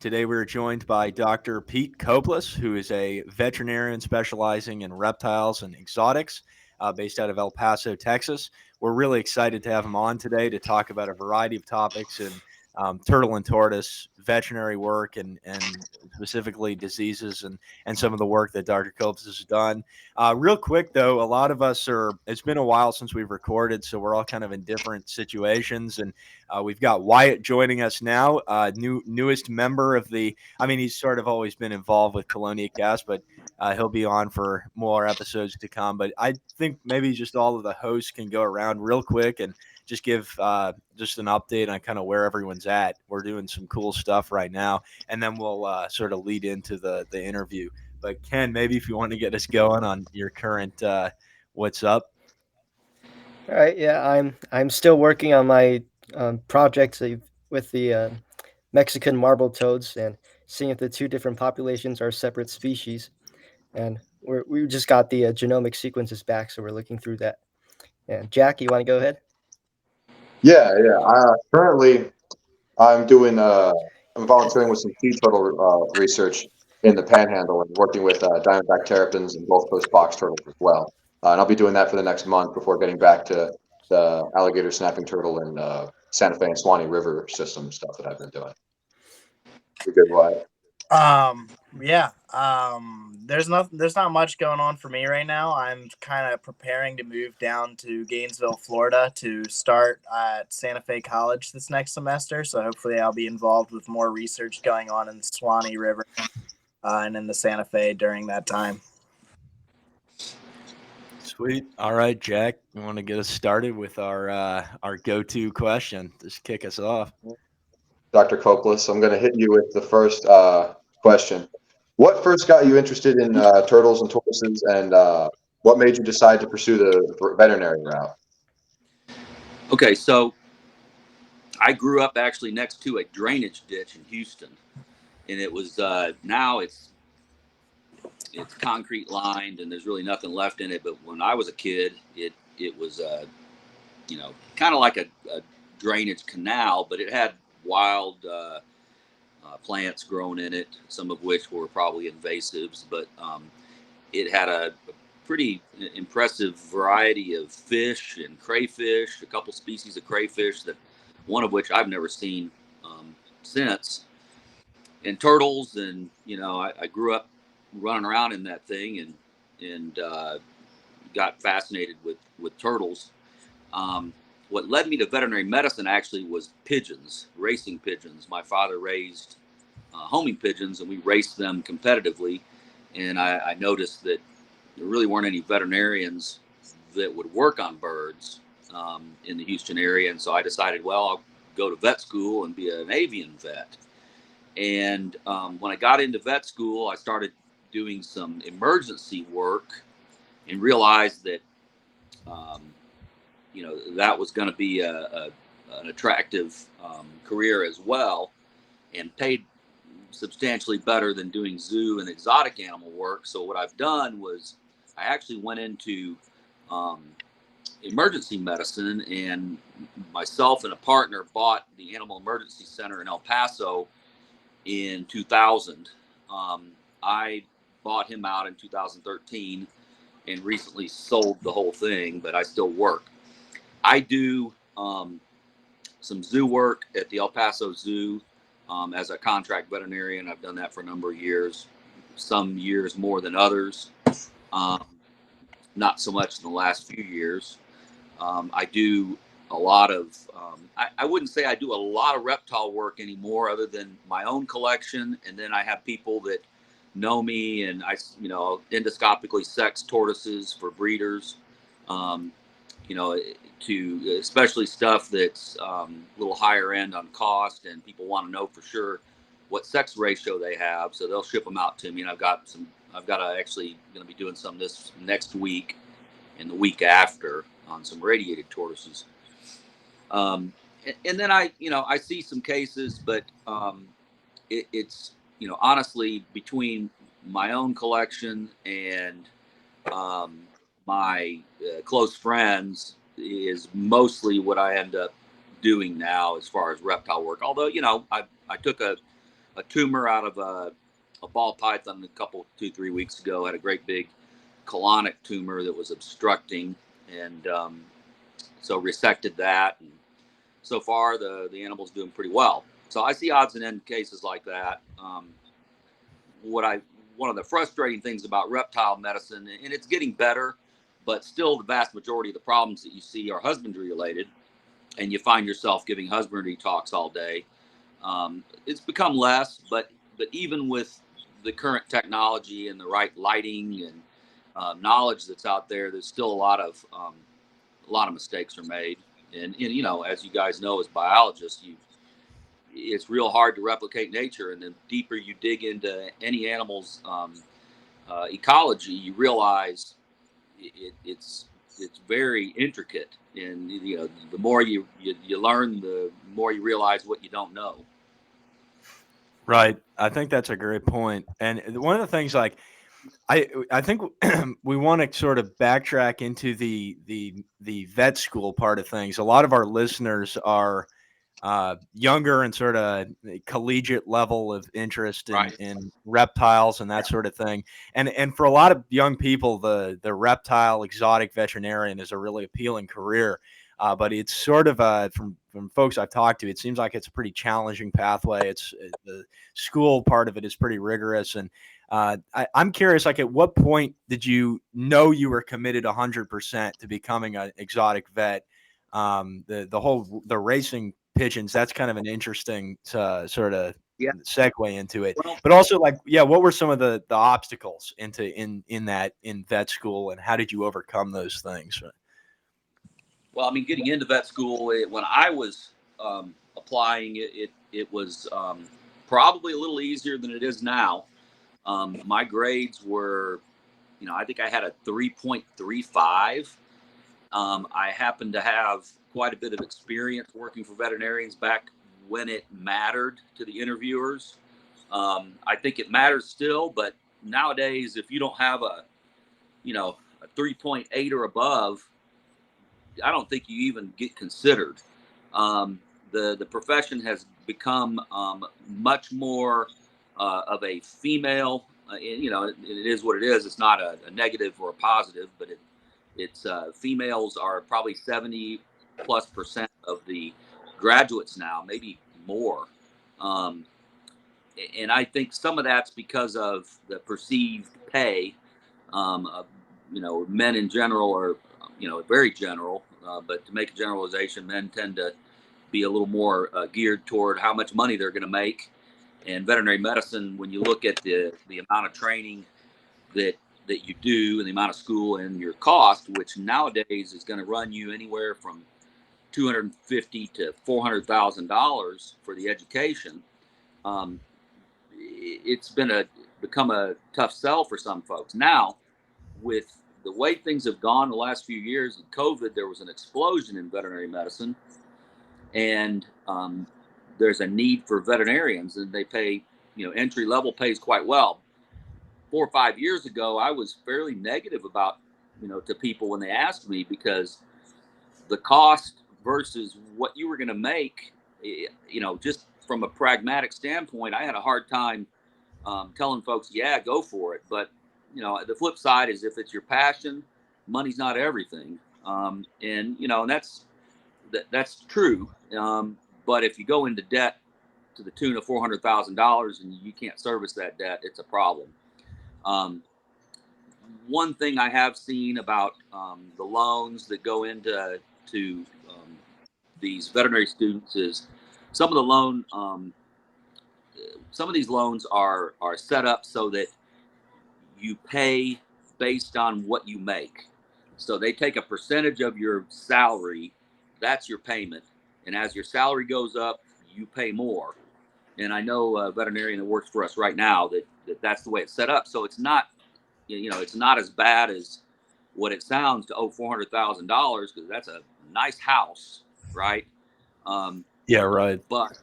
Today we're joined by Dr. Pete Koplos, who is a veterinarian specializing in reptiles and exotics based out of El Paso, Texas. We're really excited to have him on today to talk about a variety of topics in turtle and tortoise veterinary work and specifically diseases and some of the work that Dr. Koplos has done. Real quick, though, a lot of us it's been a while since we've recorded, so we're all kind of in different situations. And we've got Wyatt joining us now, newest member of the. I mean, he's sort of always been involved with Cast, but he'll be on for more episodes to come. But I think maybe just all of the hosts can go around real quick and just give just an update on kind of where everyone's at. We're doing some cool stuff right now, and then we'll sort of lead into the interview. But Ken, maybe if you want to get us going on your current what's up. All right, yeah, I'm still working on my project with the Mexican marble toads and seeing if the two different populations are separate species. And we just got the genomic sequences back, so we're looking through that. And Jack, you want to go ahead? Yeah. Currently, I'm doing I'm volunteering with some sea turtle research in the Panhandle and working with diamondback terrapins and Gulf Coast box turtles as well. And I'll be doing that for the next month before getting back to the alligator snapping turtle and Santa Fe and Swanee River system stuff that I've been doing. You good, Wyatt? Yeah. There's not much going on for me right now. I'm kind of preparing to move down to Gainesville, Florida to start at Santa Fe College this next semester. So hopefully I'll be involved with more research going on in the Swanee River and in the Santa Fe during that time. Sweet. All right, Jack, you want to get us started with our go-to question? Just kick us off. Dr. Koplos, I'm going to hit you with the first question. What first got you interested in turtles and tortoises, and what made you decide to pursue the veterinary route? Okay, so I grew up actually next to a drainage ditch in Houston, and it was now it's concrete lined and there's really nothing left in it. But when I was a kid, it was kind of like a drainage canal, but it had wild plants growing in it, some of which were probably invasives, but it had a pretty impressive variety of fish and crayfish, a couple species of crayfish that one of which I've never seen since, and turtles. And I grew up running around in that thing and got fascinated with turtles. What led me to veterinary medicine actually was pigeons, racing pigeons. My father raised homing pigeons, and we raced them competitively. And I noticed that there really weren't any veterinarians that would work on birds in the Houston area. And so I decided, well, I'll go to vet school and be an avian vet. And when I got into vet school, I started doing some emergency work and realized that, that was going to be an attractive career as well, and paid substantially better than doing zoo and exotic animal work. So what I've done was I actually went into emergency medicine, and myself and a partner bought the Animal Emergency Center in El Paso in 2000. I bought him out in 2013 and recently sold the whole thing, but I still work. I do some zoo work at the El Paso Zoo as a contract veterinarian. I've done that for a number of years, some years more than others, not so much in the last few years. I do a lot of, I wouldn't say I do a lot of reptile work anymore other than my own collection. And then I have people that know me, and I endoscopically sex tortoises for breeders, to especially stuff that's a little higher end on cost, and people want to know for sure what sex ratio they have. So they'll ship them out to me. And I've got actually going to be doing some this next week and the week after on some radiated tortoises. And then I see some cases, but it's honestly, between my own collection and my close friends is mostly what I end up doing now as far as reptile work. Although, I took a a tumor out of a ball python a couple, 2-3 weeks ago. Had a great big colonic tumor that was obstructing, and so resected that. And so far, the animal's doing pretty well. So I see odds and end cases like that. One of the frustrating things about reptile medicine, and it's getting better, but still the vast majority of the problems that you see are husbandry related, and you find yourself giving husbandry talks all day. It's become less, but even with the current technology and the right lighting and knowledge that's out there, there's still a lot of mistakes are made. And you know, as you guys know, as biologists, it's real hard to replicate nature. And the deeper you dig into any animal's ecology, you realize it's very intricate. And you know, the more you learn, the more you realize what you don't know. Right. I think that's a great point. And one of the things, like, I think we want to sort of backtrack into the vet school part of things. A lot of our listeners are younger and sort of collegiate level of interest Right. in reptiles and that sort of thing. And for a lot of young people, the reptile exotic veterinarian is a really appealing career. But it's sort of from folks I've talked to, it seems like it's a pretty challenging pathway. It's the school part of it is pretty rigorous. And I'm curious, like, at what point did you know you were committed 100% to becoming an exotic vet? The racing pigeons, that's kind of an interesting sort of segue into it. Well, But also, like, what were some of the obstacles in vet school, and how did you overcome those things? Well, I mean, getting into vet school, when I was applying, it was probably a little easier than it is now. My grades were, you know, I think I had a 3.35. I happened to have quite a bit of experience working for veterinarians back when it mattered to the interviewers. I think it matters still, but nowadays, if you don't have a 3.8 or above, I don't think you even get considered. The profession has become much more of a female. It is what it is. It's not a negative or a positive, but it's females are probably 70+% of the graduates now, maybe more. And I think some of that's because of the perceived pay. Men in general are, very general, but to make a generalization, men tend to be a little more geared toward how much money they're going to make. And veterinary medicine, when you look at the amount of training that you do and the amount of school and your cost, which nowadays is going to run you anywhere from $250,000 to $400,000 for the education, it's become a tough sell for some folks. Now, with the way things have gone the last few years in COVID, there was an explosion in veterinary medicine, and there's a need for veterinarians, and they pay, entry level pays quite well. 4 or 5 years ago, I was fairly negative about, to people when they asked me, because the cost versus what you were going to make, just from a pragmatic standpoint, I had a hard time telling folks, yeah, go for it. But, the flip side is, if it's your passion, money's not everything. And that's true. But if you go into debt to the tune of $400,000 and you can't service that debt, it's a problem. One thing I have seen about the loans that go into these veterinary students is some of these loans are set up so that you pay based on what you make. So they take a percentage of your salary, that's your payment. And as your salary goes up, you pay more. And I know a veterinarian that works for us right now that's the way it's set up. So it's not, it's not as bad as what it sounds to owe $400,000, because that's a nice house, right? Yeah, right. But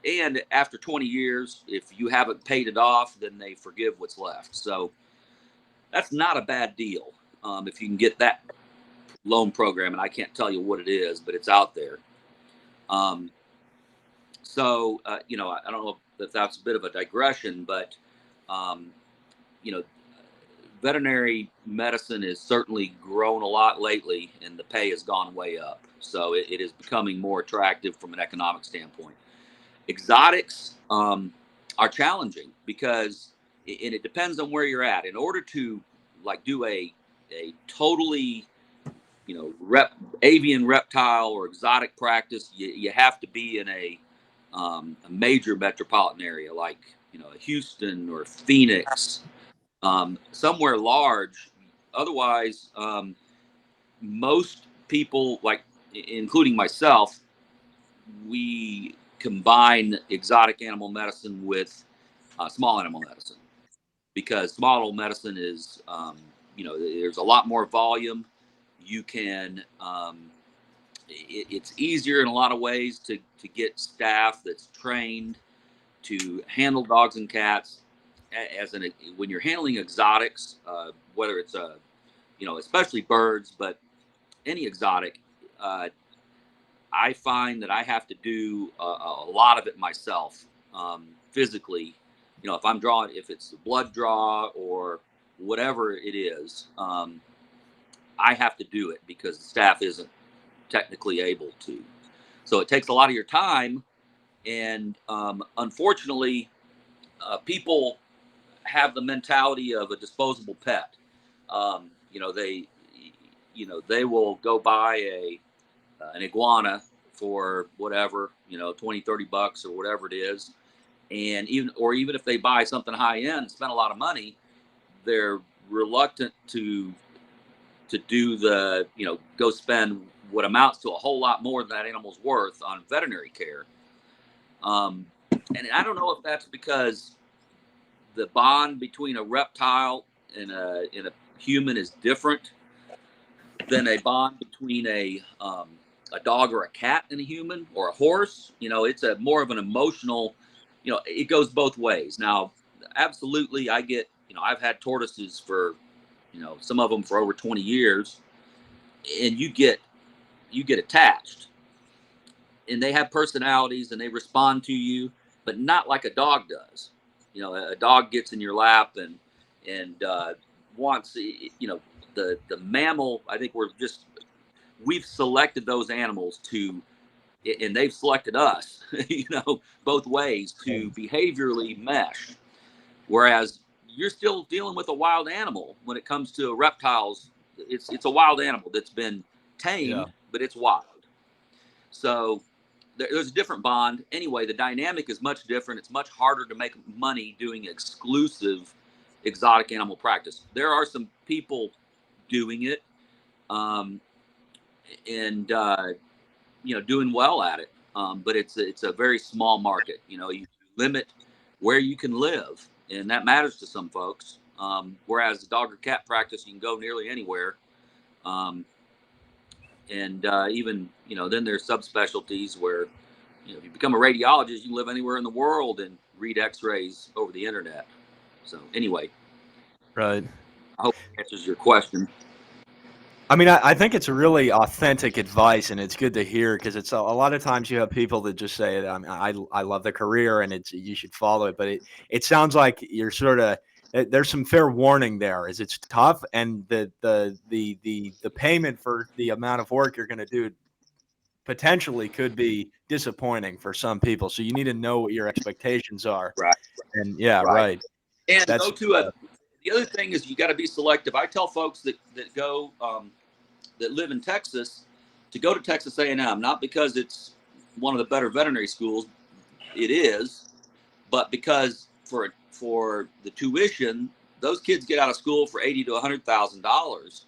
and after 20 years, if you haven't paid it off, then they forgive what's left. So that's not a bad deal if you can get that loan program. And I can't tell you what it is, but it's out there. I don't know that's a bit of a digression, but you know, veterinary medicine has certainly grown a lot lately, and the pay has gone way up. So it is becoming more attractive from an economic standpoint. Exotics are challenging because, and it depends on where you're at. In order to like do a totally, you know, avian reptile or exotic practice, you have to be in a major metropolitan area like, you know, Houston or Phoenix, somewhere large. Otherwise, most people, like including myself, we combine exotic animal medicine with small animal medicine, because small animal medicine is, you know, there's a lot more volume. You can, it's easier in a lot of ways to get staff that's trained to handle dogs and cats. When you're handling exotics, whether it's you know, especially birds, but any exotic, I find that I have to do a lot of it myself, physically. You know, if it's a blood draw or whatever it is, I have to do it because the staff isn't technically able to. So it takes a lot of your time, and unfortunately, people have the mentality of a disposable pet. You know, they will go buy an iguana for whatever, you know, 20, 30 bucks or whatever it is. And even if they buy something high end, spend a lot of money, they're reluctant to do the, you know, go spend what amounts to a whole lot more than that animal's worth on veterinary care. And I don't know if that's because the bond between a reptile and a human is different than a bond between a dog or a cat and a human or a horse. You know, it's more of an emotional, you know, it goes both ways. Now, absolutely, you know, I've had tortoises for, you know, some of them for over 20 years, and you get attached, and they have personalities and they respond to you, but not like a dog does. You know, a dog gets in your lap and wants, you know, the mammal. I think we've selected those animals to, and they've selected us, you know, both ways to behaviorally mesh. Whereas you're still dealing with a wild animal when it comes to reptiles. It's a wild animal that's been tamed, but it's wild. So there's a different bond. Anyway, the dynamic is much different. It's much harder to make money doing exclusive exotic animal practice. There are some people doing it, and you know, doing well at it. But it's a very small market. You know, you limit where you can live, and that matters to some folks. Whereas the dog or cat practice, you can go nearly anywhere. And even, you know, then there's subspecialties where, you know, if you become a radiologist, you can live anywhere in the world and read x-rays over the internet. So anyway, Right. I hope that answers your question. I mean, I think it's a really authentic advice, and it's good to hear, because it's a lot of times you have people that just say, I love the career and you should follow it. But it sounds like you're sort of, there's some fair warning there. It's tough, and the payment for the amount of work you're going to do potentially could be disappointing for some people. So you need to know what your expectations are. Right. And right. And the other thing is you got to be selective. I tell folks that go, that live in Texas, to go to Texas A&M, not because it's one of the better veterinary schools, it is, but because for the tuition, those kids get out of school for $80,000 to $100,000.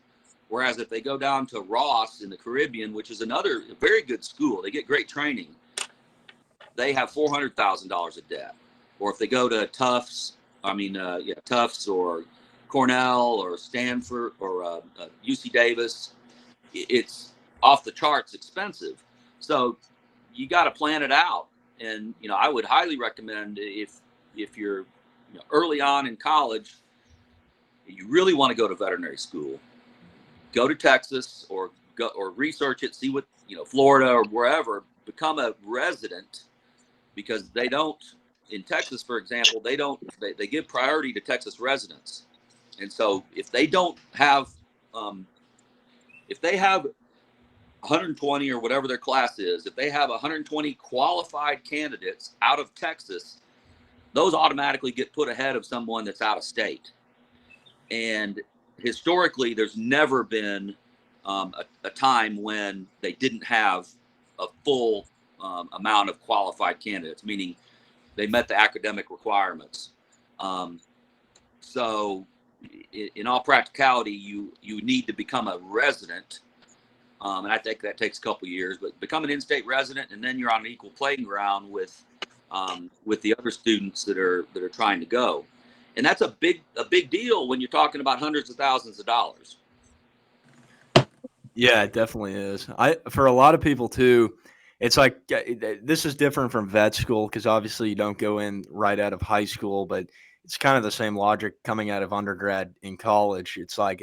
Whereas if they go down to Ross in the Caribbean, which is another very good school, they get great training, they have $400,000 of debt. Or if they go to Tufts or Cornell or Stanford or UC Davis, it's off the charts expensive. So you got to plan it out. And, you know, I would highly recommend, if you're, you know, early on in college, you really want to go to veterinary school, go to Texas or research it, see what, you know, Florida or wherever, become a resident, because they don't in Texas, for example, they give priority to Texas residents. And so if they don't have, if they have 120 or whatever their class is, if they have 120 qualified candidates out of Texas, those automatically get put ahead of someone that's out of state. And historically, there's never been a time when they didn't have a full amount of qualified candidates, meaning they met the academic requirements. So in all practicality, you need to become a resident. And I think that takes a couple of years, but become an in-state resident, and then you're on an equal playing ground with the other students that are trying to go. And that's a big deal when you're talking about hundreds of thousands of dollars. Yeah, it definitely is. For a lot of people too, it's like this is different from vet school because obviously you don't go in right out of high school, but it's kind of the same logic coming out of undergrad in college. It's like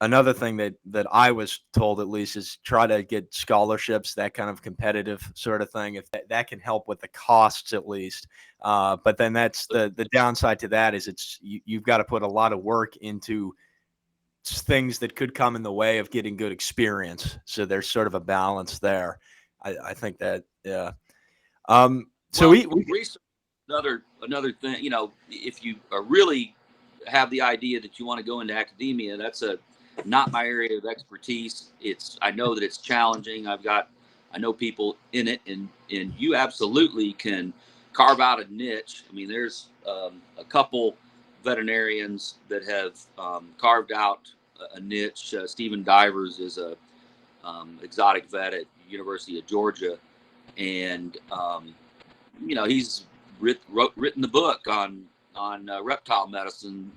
another thing that I was told at least is try to get scholarships, that kind of competitive sort of thing. If that can help with the costs at least. But then that's the downside to that is you've got to put a lot of work into things that could come in the way of getting good experience. So there's sort of a balance there. I think that, yeah. So we research another thing, if you are really have the idea that you want to go into academia, that's not my area of expertise. I know that it's challenging. I know people in it, and you absolutely can carve out a niche. I mean, there's a couple veterinarians that have carved out a niche. Stephen Divers is a exotic vet at University of Georgia, and he's written the book on reptile medicine,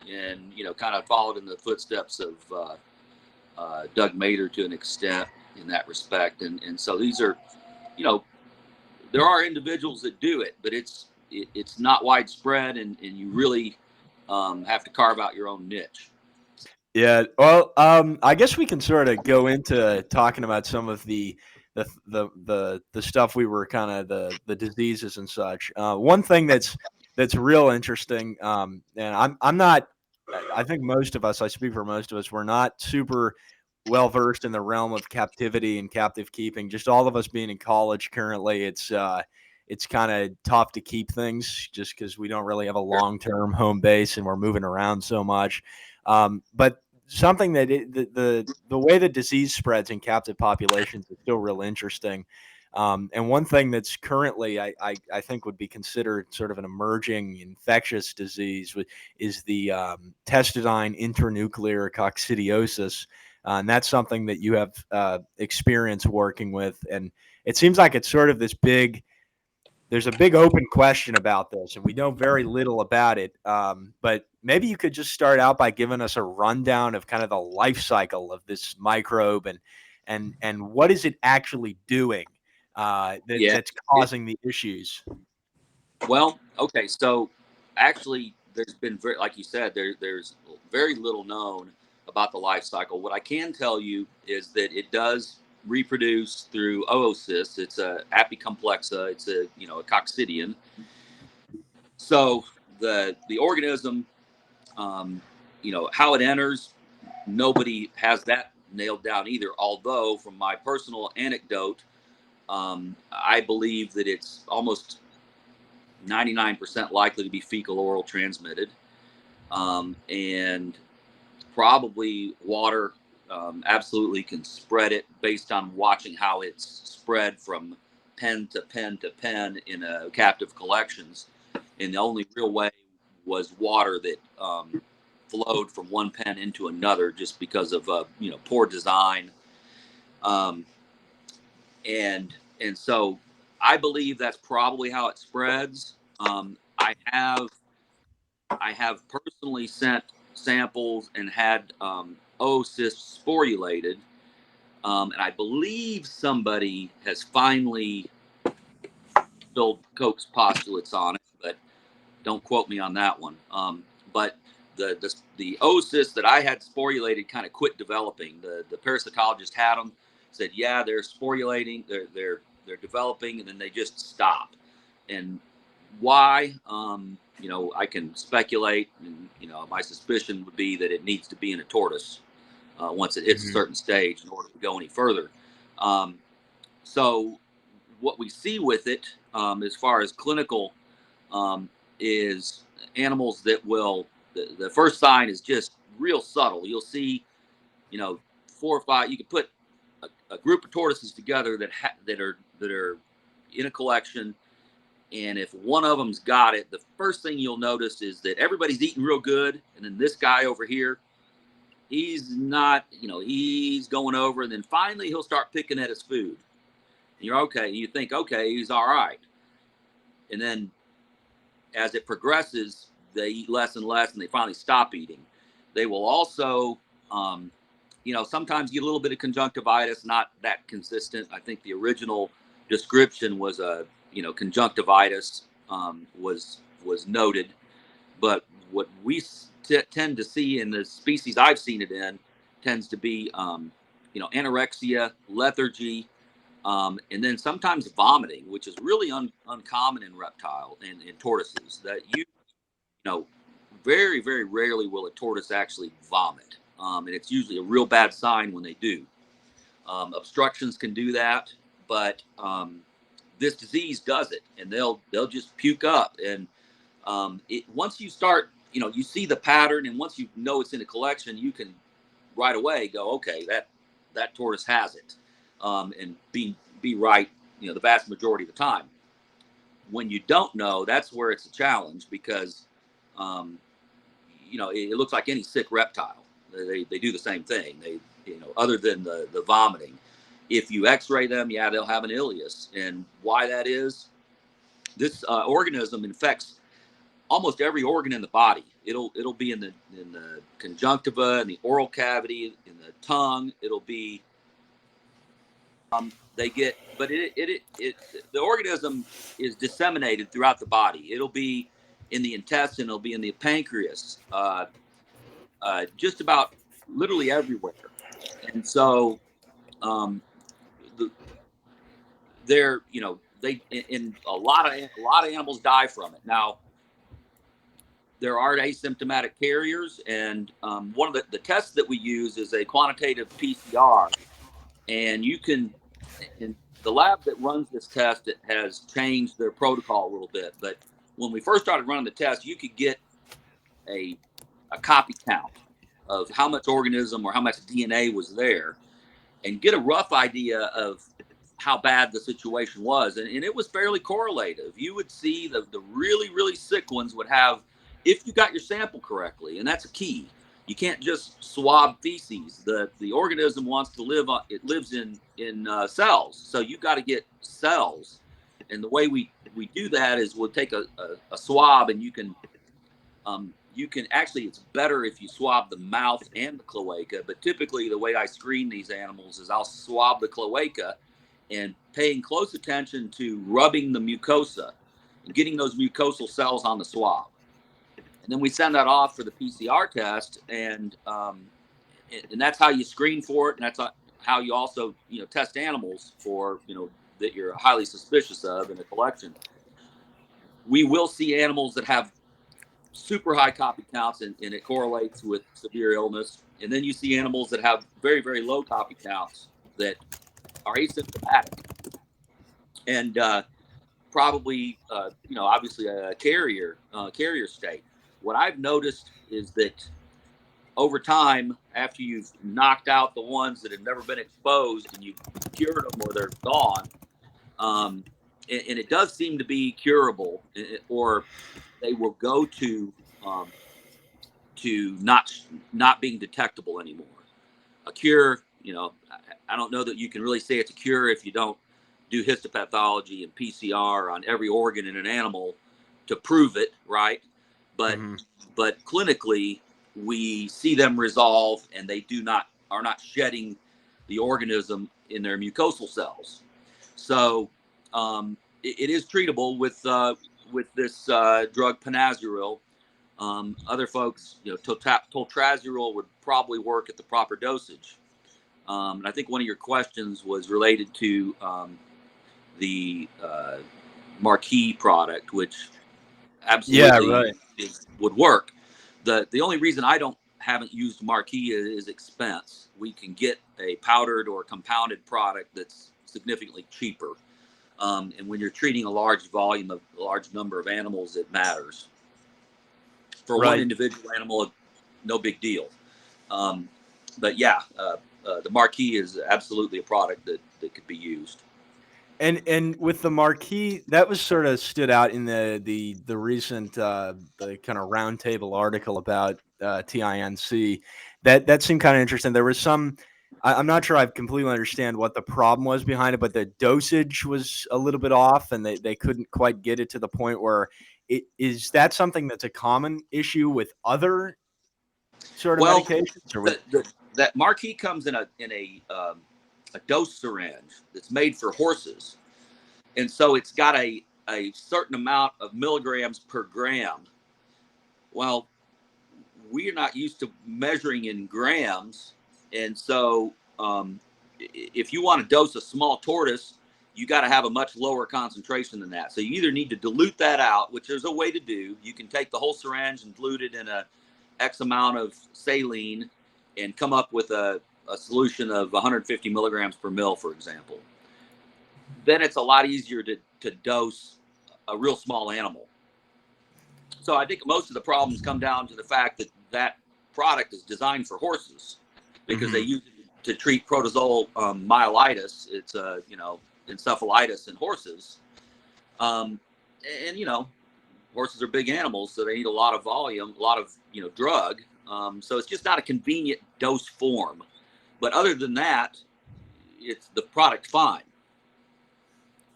and kind of followed in the footsteps of Doug Mader to an extent in that respect. And so these are, there are individuals that do it, but it's not widespread, and you really have to carve out your own niche. Yeah, well, I guess we can sort of go into talking about some of the stuff we were kind of the diseases and such. One thing that's real interesting, and I'm not. I think most of us, I speak for most of us, we're not super well versed in the realm of captivity and captive keeping. Just all of us being in college currently, it's kind of tough to keep things just because we don't really have a long-term home base and we're moving around so much. But something that the way the disease spreads in captive populations is still real interesting. And one thing that's currently I think would be considered sort of an emerging infectious disease is the Testudine Intranuclear Coccidiosis. And that's something that you have experience working with. And it seems like it's sort of there's a big open question about this, and we know very little about it. But maybe you could just start out by giving us a rundown of kind of the life cycle of this microbe and what is it actually doing that's causing the issues. Well, okay, so actually there's been like you said, there's very little known about the life cycle. What I can tell you is that it does reproduce through oocysts. It's a apicomplexa. It's a coccidian. So the organism, how it enters, nobody has that nailed down either. Although from my personal anecdote, I believe that it's almost 99% likely to be fecal oral transmitted, and probably water absolutely can spread it based on watching how it's spread from pen to pen to pen in captive collections. And the only real way was water that flowed from one pen into another just because of poor design. And so I believe that's probably how it spreads. I have personally sent samples and had oocysts sporulated, and I believe somebody has finally built Koch's postulates on it, but don't quote me on that one. But the oocysts that I had sporulated kind of quit developing. The parasitologist had them, said, yeah, they're sporulating, they're developing, and then they just stop. And Why? I can speculate, and my suspicion would be that it needs to be in a tortoise once it hits a certain stage in order to go any further. So what we see with it, as far as clinical, is animals that will. The first sign is just real subtle. You'll see, 4 or 5. You could put a group of tortoises together that are in a collection. And if one of them's got it, the first thing you'll notice is that everybody's eating real good. And then this guy over here, he's not, he's going over. And then finally he'll start picking at his food. And you're okay. You think, okay, he's all right. And then as it progresses, they eat less and less and they finally stop eating. They will also, sometimes get a little bit of conjunctivitis, not that consistent. I think the original description was conjunctivitis was noted, but what we tend to see in the species I've seen it in tends to be anorexia, lethargy, and then sometimes vomiting, which is really uncommon in reptile and in tortoises. That very, very rarely will a tortoise actually vomit, and it's usually a real bad sign when they do. Obstructions can do that, but this disease does it, and they'll just puke up. And once you start, you see the pattern, and once you know it's in a collection, you can right away go, okay, that tortoise has it, and be right, the vast majority of the time. When you don't know, that's where it's a challenge, because it looks like any sick reptile. They do the same thing. They other than the vomiting. If you x-ray them, they'll have an ileus. And why that is, this organism infects almost every organ in the body. It'll be in the conjunctiva, in the oral cavity, in the tongue. It'll be the organism is disseminated throughout the body. It'll be in the intestine. It'll be in the pancreas. Just about literally everywhere. And so a lot of animals die from it. Now, there are asymptomatic carriers, and one of the tests that we use is a quantitative PCR, and in the lab that runs this test, it has changed their protocol a little bit. But when we first started running the test, you could get a copy count of how much organism or how much DNA was there, and get a rough idea of how bad the situation was. And it was fairly correlative. You would see the really, really sick ones would have, if you got your sample correctly, and that's a key. You can't just swab feces. The organism wants to live on, it lives in cells. So you got to get cells. And the way we do that is we'll take a swab, and you can actually, it's better if you swab the mouth and the cloaca, but typically the way I screen these animals is I'll swab the cloaca and paying close attention to rubbing the mucosa and getting those mucosal cells on the swab. And then we send that off for the PCR test, and that's how you screen for it, and that's how you also test animals for that you're highly suspicious of in a collection. We will see animals that have super high copy counts, and it correlates with severe illness. And then you see animals that have very, very low copy counts that are asymptomatic, and probably obviously a carrier state. What I've noticed is that over time, after you've knocked out the ones that have never been exposed and you've cured them or they're gone, and it does seem to be curable, or they will go to not being detectable anymore. A cure, I don't know that you can really say it's a cure if you don't do histopathology and PCR on every organ in an animal to prove it, right? But clinically, we see them resolve, and they are not shedding the organism in their mucosal cells. So it is treatable with this drug Panazuril. Other folks, toltrazuril would probably work at the proper dosage. And I think one of your questions was related to the Marquis product, which absolutely right. would work. The only reason I haven't used Marquis is expense. We can get a powdered or compounded product that's significantly cheaper. And when you're treating a large number of animals, it matters. For one Right. individual animal, no big deal. But yeah, the Marquis is absolutely a product that could be used. And with the marquee, that was sort of stood out in the recent the kind of roundtable article about TINC. That seemed kind of interesting. There was some. I'm not sure I completely understand what the problem was behind it, but the dosage was a little bit off, and they couldn't quite get it to the point where is that something that's a common issue with other sort of Well, medications, or with that Marquis comes in a dose syringe that's made for horses. And so it's got a certain amount of milligrams per gram. Well, we're not used to measuring in grams. And so if you want to dose a small tortoise, you got to have a much lower concentration than that. So you either need to dilute that out, which there's a way to do. You can take the whole syringe and dilute it in a X amount of saline and come up with a solution of 150 milligrams per mil, for example. Then it's a lot easier to dose a real small animal. So I think most of the problems come down to the fact that that product is designed for horses because they use it to treat protozoal myelitis. It's encephalitis in horses. And horses are big animals, so they need a lot of volume, a lot of drug. So it's just not a convenient dose form. But other than that, it's the product fine.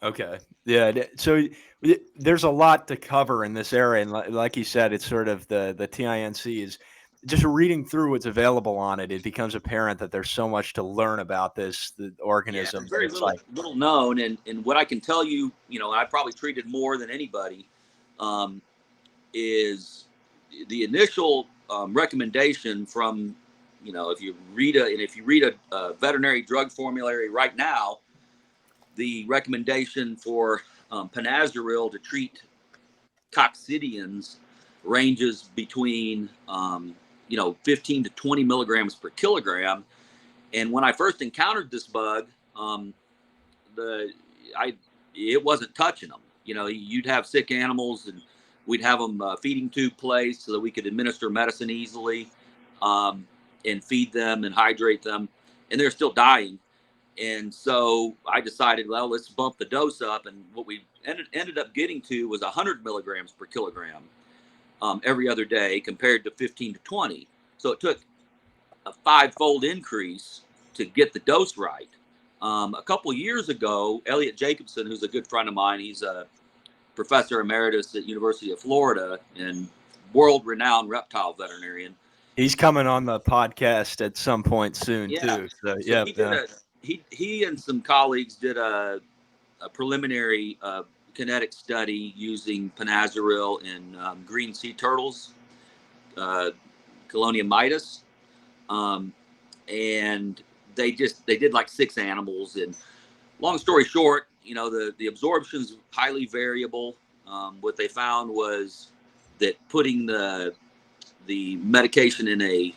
Okay. Yeah. So there's a lot to cover in this area, and like you said, it's sort of the TINC is just reading through what's available on it. It becomes apparent that there's so much to learn about the organism. Yeah, very little known, and what I can tell you, I probably treated more than anybody, is the initial recommendation from, if you read a veterinary drug formulary right now, the recommendation for Panazuril to treat coccidians ranges between 15 to 20 milligrams per kilogram. And when I first encountered this bug, it wasn't touching them. You'd have sick animals, and we'd have them feeding tube placed so that we could administer medicine easily, and feed them and hydrate them, and they're still dying. And so I decided, well, let's bump the dose up. And what we ended up getting to was 100 milligrams per kilogram every other day compared to 15 to 20. So it took a 5-fold increase to get the dose right. A couple of years ago, Elliot Jacobson, who's a good friend of mine, he's a professor emeritus at University of Florida and world-renowned reptile veterinarian. He's coming on the podcast at some point soon too. So he and some colleagues did a preliminary kinetic study using Panazuril in green sea turtles, Colonia mitis, and they did like 6 animals. And long story short, the absorption's highly variable. What they found was that putting the medication in a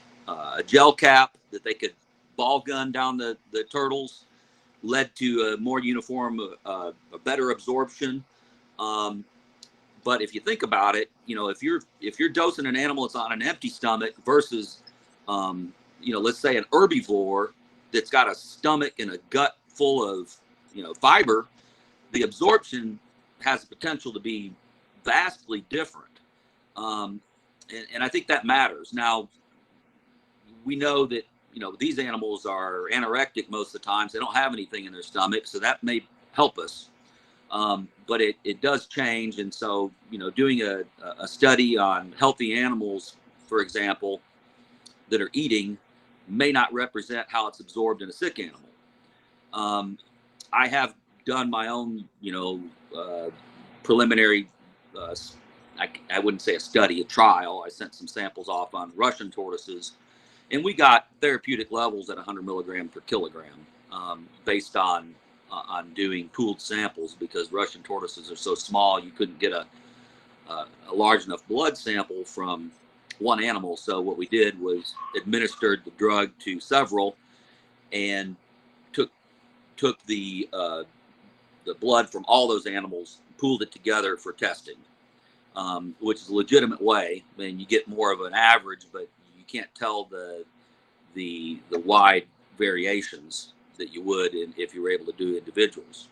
gel cap that they could ball gun down the turtles led to a more uniform, a better absorption. But if you think about it, if you're dosing an animal that's on an empty stomach versus, let's say an herbivore that's got a stomach and a gut full of, fiber, the absorption has the potential to be vastly different. And I think that matters. Now, we know that, these animals are anorectic most of the times. They don't have anything in their stomach, so that may help us. But it does change. And so, doing a study on healthy animals, for example, that are eating may not represent how it's absorbed in a sick animal. I have done my own, preliminary, I wouldn't say a study, a trial. I sent some samples off on Russian tortoises, and we got therapeutic levels at 100 milligram per kilogram, based on doing pooled samples, because Russian tortoises are so small you couldn't get a a large enough blood sample from one animal. So what we did was administered the drug to several and took the blood from all those animals, pooled it together for testing, which is a legitimate way. I mean, you get more of an average, but you can't tell the wide variations that you would if you were able to do individuals.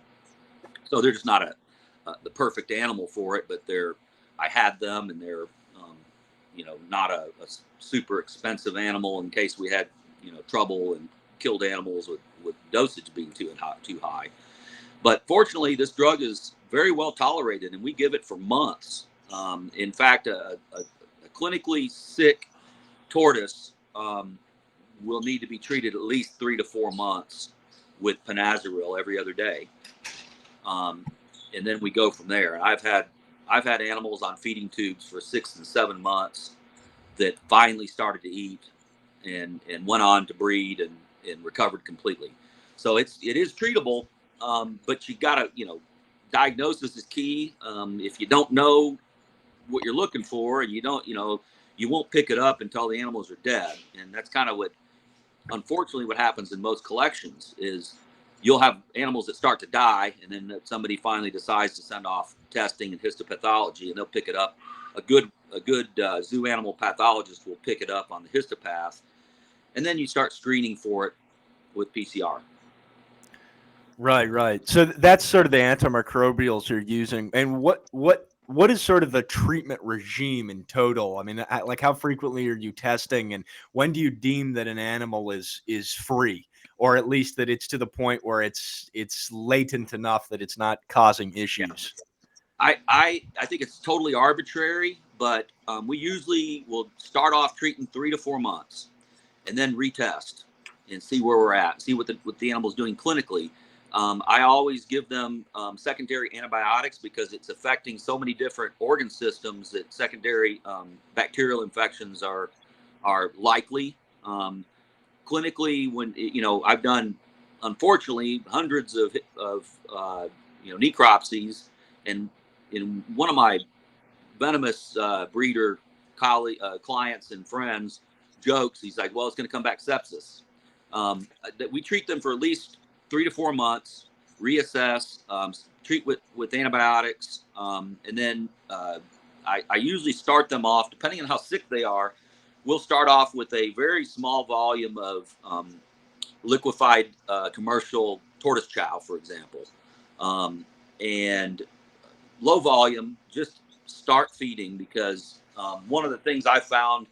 So they're just not the perfect animal for it, but I had them, and they're not a super expensive animal in case we had trouble and killed animals with dosage being too high. But fortunately, this drug is very well tolerated, and we give it for months. In fact, a clinically sick tortoise will need to be treated at least 3 to 4 months with Panazaril every other day, and then we go from there. I've had animals on feeding tubes for 6 and 7 months that finally started to eat and went on to breed and recovered completely. So it is treatable, but you gotta, diagnosis is key. If you don't know what you're looking for, and you won't pick it up until the animals are dead. And that's kind of unfortunately what happens in most collections is you'll have animals that start to die, and then somebody finally decides to send off testing and histopathology, and they'll pick it up. A good zoo animal pathologist will pick it up on the histopath, and then you start screening for it with PCR. Right. So that's sort of the antimicrobials you're using. And what is sort of the treatment regime in total? I mean, like, how frequently are you testing, and when do you deem that an animal is free, or at least that it's to the point where it's latent enough that it's not causing issues? I think it's totally arbitrary, but we usually will start off treating 3 to 4 months, and then retest and see where we're at, see what the animal's doing clinically. I always give them secondary antibiotics because it's affecting so many different organ systems that secondary bacterial infections are likely. Clinically, when I've done, unfortunately, hundreds of necropsies, and in one of my venomous breeder clients and friends jokes, he's like, well, it's going to come back sepsis. We treat them for at least 3 to 4 months, reassess, treat with antibiotics, and then I usually start them off, depending on how sick they are. We'll start off with a very small volume of liquefied commercial tortoise chow, for example, and low volume, just start feeding, because one of the things I found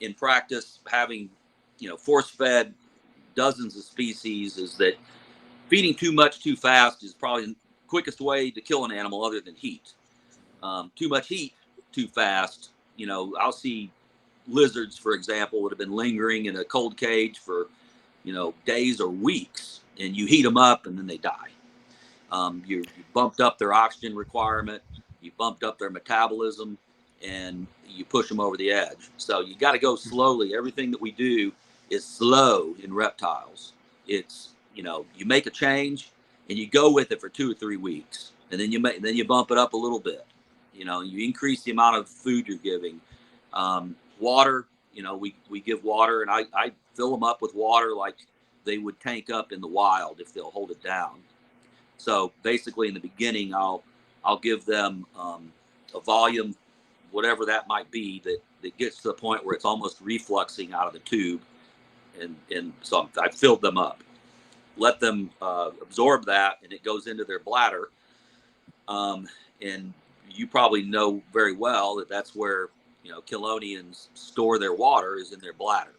in practice, having force fed dozens of species, is that feeding too much too fast is probably the quickest way to kill an animal other than heat. Too much heat too fast, I'll see lizards, for example, would have been lingering in a cold cage for days or weeks, and you heat them up and then they die. You bumped up their oxygen requirement, you bumped up their metabolism, and you push them over the edge. So you got to go slowly. Everything that we do is slow in reptiles. It's you make a change and you go with it for 2 or 3 weeks, and then you bump it up a little bit. You increase the amount of food you're giving. Water, we give water, and I fill them up with water like they would tank up in the wild if they'll hold it down. So basically, in the beginning, I'll give them a volume, whatever that might be, that gets to the point where it's almost refluxing out of the tube, and so I filled them up, let them absorb that, and it goes into their bladder. And you probably know very well that that's where colonians store their water, is in their bladder.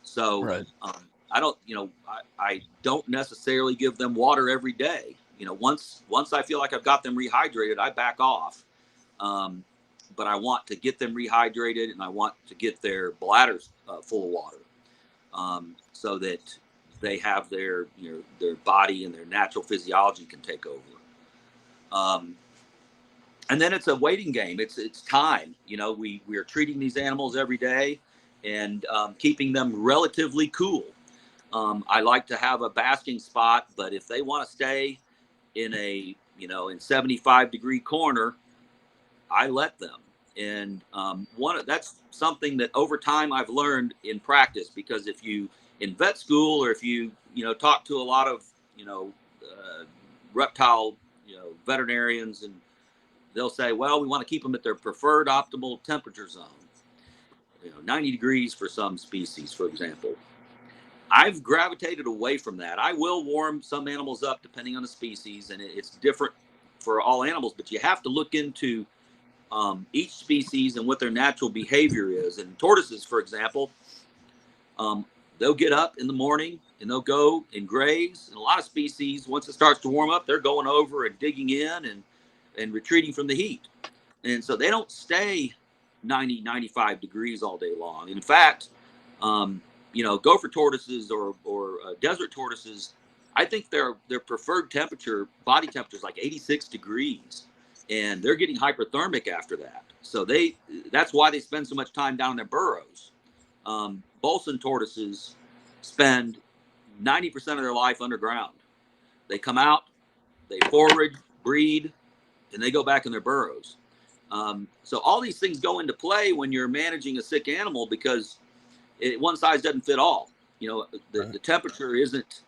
So Right. I don't necessarily give them water every day. Once I feel like I've got them rehydrated, I back off. But I want to get them rehydrated, and I want to get their bladders full of water, so that they have their body and their natural physiology can take over. And then it's a waiting game. It's time. We are treating these animals every day, and keeping them relatively cool. I like to have a basking spot, but if they want to stay in a in 75-degree corner, I let them. And that's something that over time I've learned in practice, because if you in vet school, or if you talk to a lot of reptile veterinarians, and they'll say, well, we want to keep them at their preferred optimal temperature zone, 90 degrees for some species, for example. I've gravitated away from that. I will warm some animals up depending on the species, and it's different for all animals, but you have to look into each species and what their natural behavior is. And tortoises, for example, they'll get up in the morning and they'll go and graze. And a lot of species, once it starts to warm up, they're going over and digging in and retreating from the heat. And so they don't stay 90, 95 degrees all day long. In fact, gopher tortoises or desert tortoises, I think their preferred temperature, body temperature, is like 86 degrees. And they're getting hyperthermic after that. So that's why they spend so much time down in their burrows. Bolson tortoises spend 90% of their life underground. They come out, they forage, breed, and they go back in their burrows. So all these things go into play when you're managing a sick animal, because one size doesn't fit all. The temperature isn't,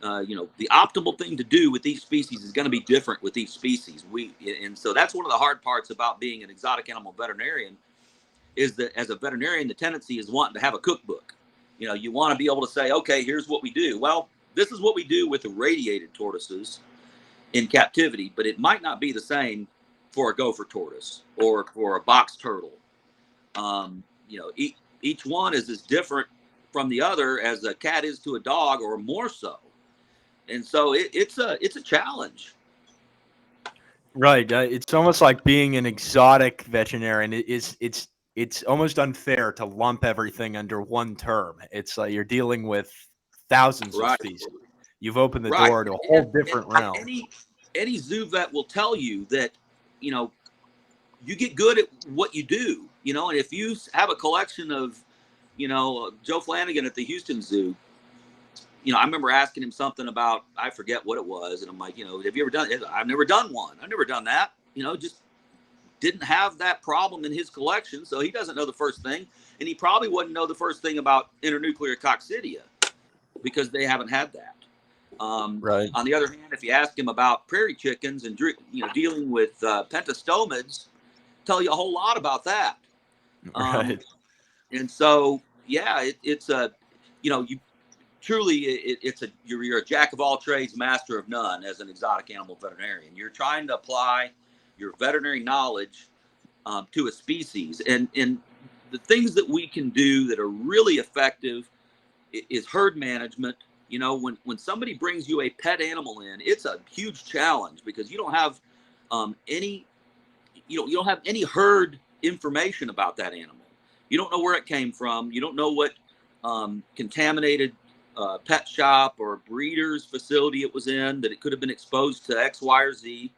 the optimal thing to do with each species is going to be different with each species. And so that's one of the hard parts about being an exotic animal veterinarian, is that as a veterinarian, the tendency is wanting to have a cookbook. You want to be able to say, okay, here's what we do. Well, this is what we do with irradiated tortoises in captivity, but it might not be the same for a gopher tortoise or for a box turtle. Each one is as different from the other as a cat is to a dog, or more so. And so it's a challenge. Right. It's almost like being an exotic veterinarian. It's almost unfair to lump everything under one term. It's like you're dealing with thousands of species. You've opened the door to a whole different realm. Any zoo vet will tell you that, you get good at what you do, and if you have a collection of, Joe Flanagan at the Houston Zoo, I remember asking him something about, I forget what it was. And I'm like, have you ever done it? I've never done one. I've never done that, just didn't have that problem in his collection. So he doesn't know the first thing. And he probably wouldn't know the first thing about Intranuclear Coccidia, because they haven't had that. Right. On the other hand, if you ask him about prairie chickens and, dealing with pentostomids, tell you a whole lot about that. Right. And so, yeah, it's a, you're a jack of all trades, master of none as an exotic animal veterinarian. You're trying to apply your veterinary knowledge to a species. And the things that we can do that are really effective is herd management. When somebody brings you a pet animal in, it's a huge challenge, because you don't have any herd information about that animal. You don't know where it came from. You don't know what contaminated pet shop or breeder's facility it was in, that it could have been exposed to X, Y, or Z.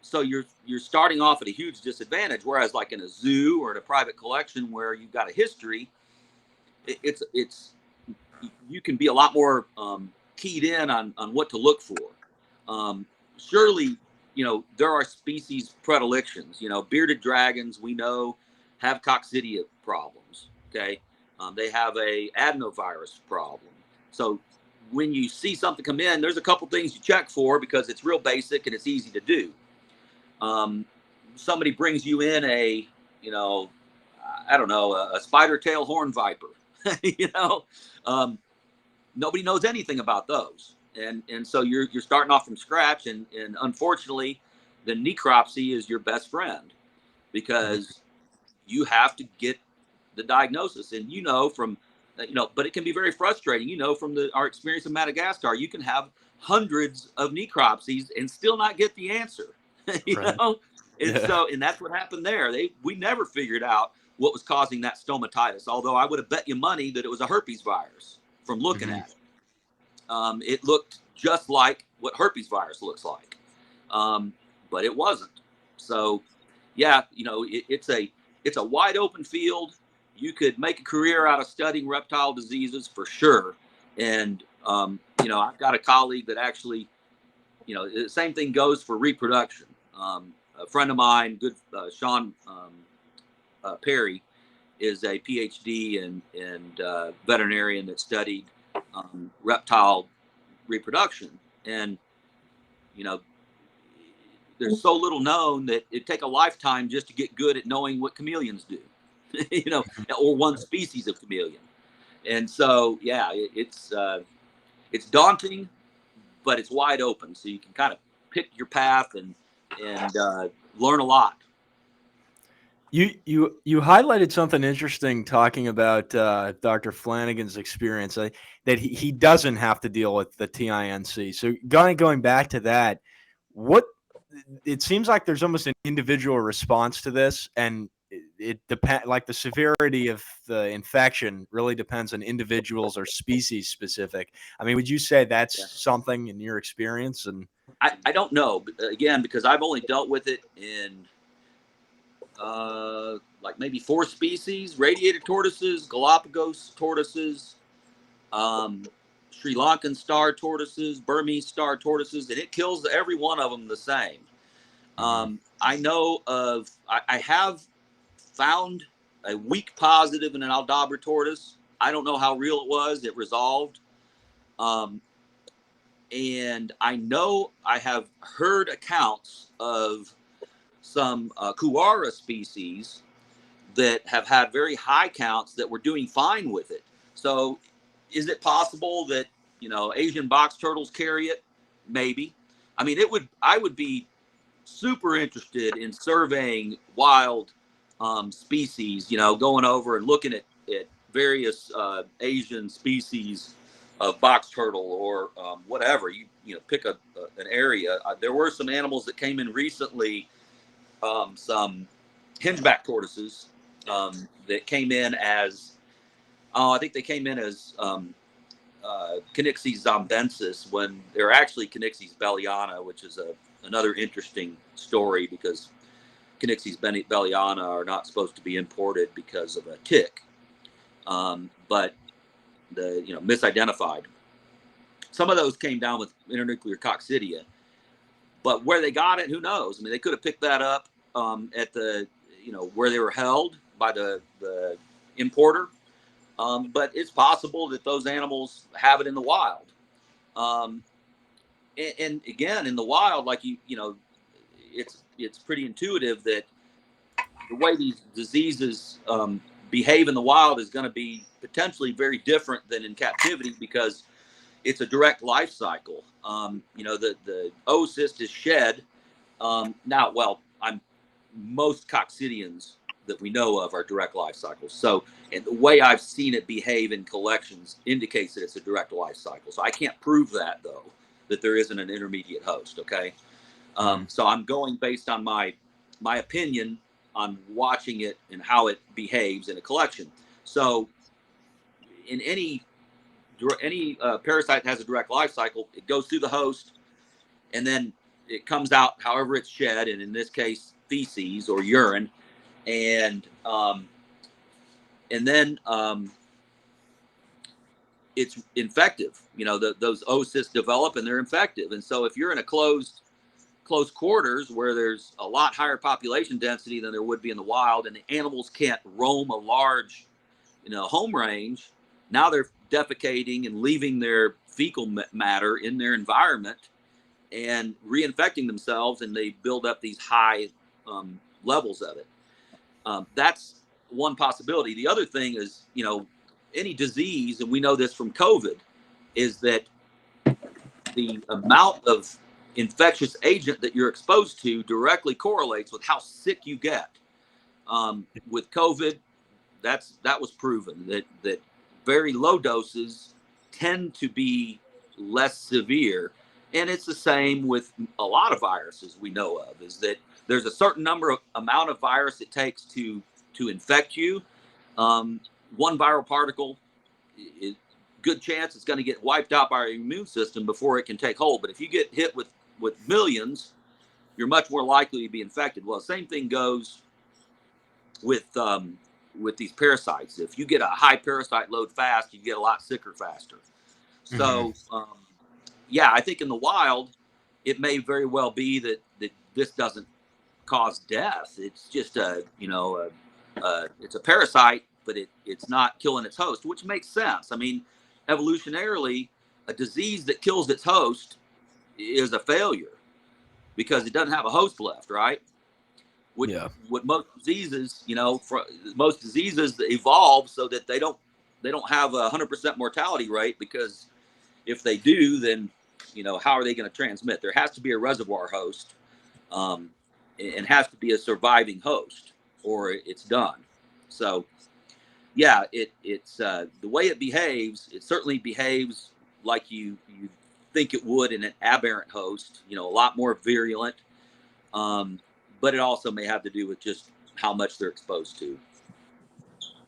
So you're starting off at a huge disadvantage. Whereas like in a zoo or in a private collection where you've got a history, it's you can be a lot more keyed in on what to look for. Surely, there are species predilections. Bearded dragons, we know, have coccidia problems. Okay. They have a adenovirus problem. So when you see something come in, there's a couple things you check for, because it's real basic and it's easy to do. Somebody brings you in a spider tail horn viper. Nobody knows anything about those. And so you're starting off from scratch, and unfortunately the necropsy is your best friend, because you have to get the diagnosis. And but it can be very frustrating. From our experience in Madagascar, you can have hundreds of necropsies and still not get the answer. And that's what happened there. We never figured out what was causing that stomatitis, although I would have bet you money that it was a herpes virus from looking at it. It looked just like what herpes virus looks like, but it wasn't. So yeah, it's a wide open field. You could make a career out of studying reptile diseases for sure. And, I've got a colleague that actually, the same thing goes for reproduction. a friend of mine, good Sean Perry, is a PhD and veterinarian that studied reptile reproduction. And, you know, there's so little known that it'd take a lifetime just to get good at knowing what chameleons do, you know, or one species of chameleon. And so, yeah, it's daunting, but it's wide open. So you can kind of pick your path and learn a lot. You highlighted something interesting talking about Dr. Flanagan's experience, that he doesn't have to deal with the TINC. So going back to that, it seems like there's almost an individual response to this, and it depends. Like the severity of the infection really depends on individuals or species specific. I mean, would you say that's something in your experience? And I don't know, again, because I've only dealt with it in like maybe 4 species: radiated tortoises, Galapagos tortoises, Sri Lankan star tortoises, Burmese star tortoises, and it kills every one of them the same. I know of, I have found a weak positive in an Aldabra tortoise. I don't know how real it was. It resolved. And I know I have heard accounts of some Kuara species that have had very high counts that were doing fine with it. So is it possible that, you know, Asian box turtles carry it? Maybe. I mean, I would be super interested in surveying wild species, you know, going over and looking at various Asian species of box turtle or whatever. You know, pick an area. There were some animals that came in recently, some hingeback tortoises that came in as, I think they came in as Conyxes zambensis, when they're actually Conyxes belliana, which is another interesting story, because Conyxes belliana are not supposed to be imported because of a tick, but misidentified. Some of those came down with intranuclear coccidia, but where they got it, who knows? I mean, they could have picked that up at the, you know, where they were held by the importer. But it's possible that those animals have it in the wild. And again, in the wild, like you know, it's pretty intuitive that the way these diseases behave in the wild is going to be potentially very different than in captivity, because it's a direct life cycle. You know, the oocyst is shed. Now, well, most coccidians that we know of are direct life cycles. So, and the way I've seen it behave in collections indicates that it's a direct life cycle. So I can't prove that, though, that there isn't an intermediate host. Okay. So I'm going based on my opinion on watching it and how it behaves in a collection. So in any parasite that has a direct life cycle, it goes through the host and then it comes out however it's shed, and in this case, feces or urine, and then it's infective. You know, those oocysts develop and they're infective. And so if you're in a close quarters where there's a lot higher population density than there would be in the wild, and the animals can't roam a large, you know, home range, now they're defecating and leaving their fecal matter in their environment and reinfecting themselves, and they build up these high levels of it. That's one possibility. The other thing is, you know, any disease, and we know this from COVID, is that the amount of infectious agent that you're exposed to directly correlates with how sick you get. With COVID, that was proven that very low doses tend to be less severe. And it's the same with a lot of viruses we know of, is that there's a certain amount of virus it takes to infect you. One viral particle, good chance it's going to get wiped out by our immune system before it can take hold. But if you get hit with millions, you're much more likely to be infected. Well, the same thing goes with these parasites. If you get a high parasite load fast, you get a lot sicker faster. So, yeah, I think in the wild, it may very well be that this doesn't cause death. It's just it's a parasite, but it's not killing its host, which makes sense. I mean, evolutionarily, a disease that kills its host is a failure because it doesn't have a host left, right? With most diseases, most diseases evolve so that they don't have a 100% mortality rate, because if they do, then how are they going to transmit? There has to be a reservoir host, and has to be a surviving host, or it's done. So, yeah, it's the way it behaves. It certainly behaves like you think it would in an aberrant host. A lot more virulent, but it also may have to do with just how much they're exposed to.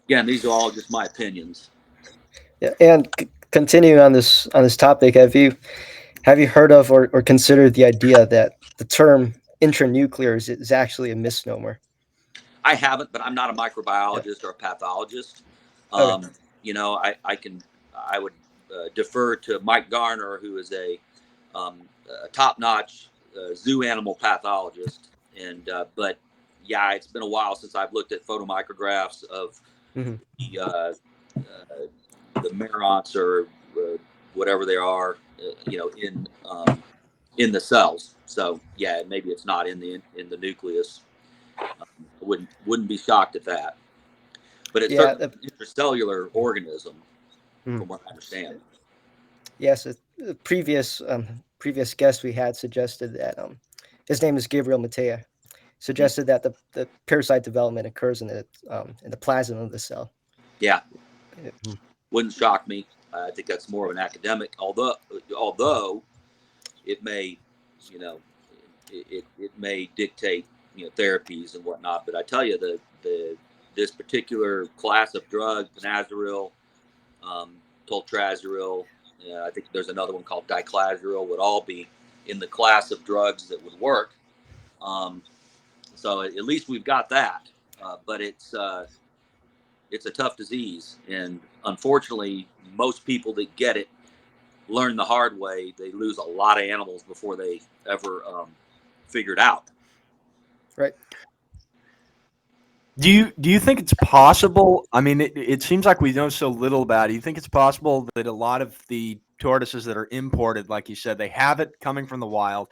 Again, these are all just my opinions. Yeah, and continuing on this topic, have you heard of or considered the idea that the term intranuclear is actually a misnomer? I haven't, but I'm not a microbiologist or a pathologist. Okay. I would defer to Mike Garner, who is a top-notch zoo animal pathologist. And but yeah, it's been a while since I've looked at photomicrographs of the meronts or whatever they are, in the cells. So yeah, maybe it's not in the nucleus. Wouldn't be shocked at that. But it's certainly an intracellular organism, from what I understand. Yes, the previous guest we had suggested that his name is Gabriel Matea, suggested that the parasite development occurs in the plasma of the cell. Yeah, wouldn't shock me. I think that's more of an academic, although it may, it may dictate therapies and whatnot. But I tell you, this particular class of drug, Benaziril, Toltraziril, I think there's another one called Diclaziril, would all be in the class of drugs that would work. So at least we've got that. But it's a tough disease, and unfortunately, most people that get it learn the hard way. They lose a lot of animals before they ever figure it out. Right. Do you think it's possible? I mean, it seems like we know so little about it. Do you think it's possible that a lot of the tortoises that are imported, like you said, they have it coming from the wild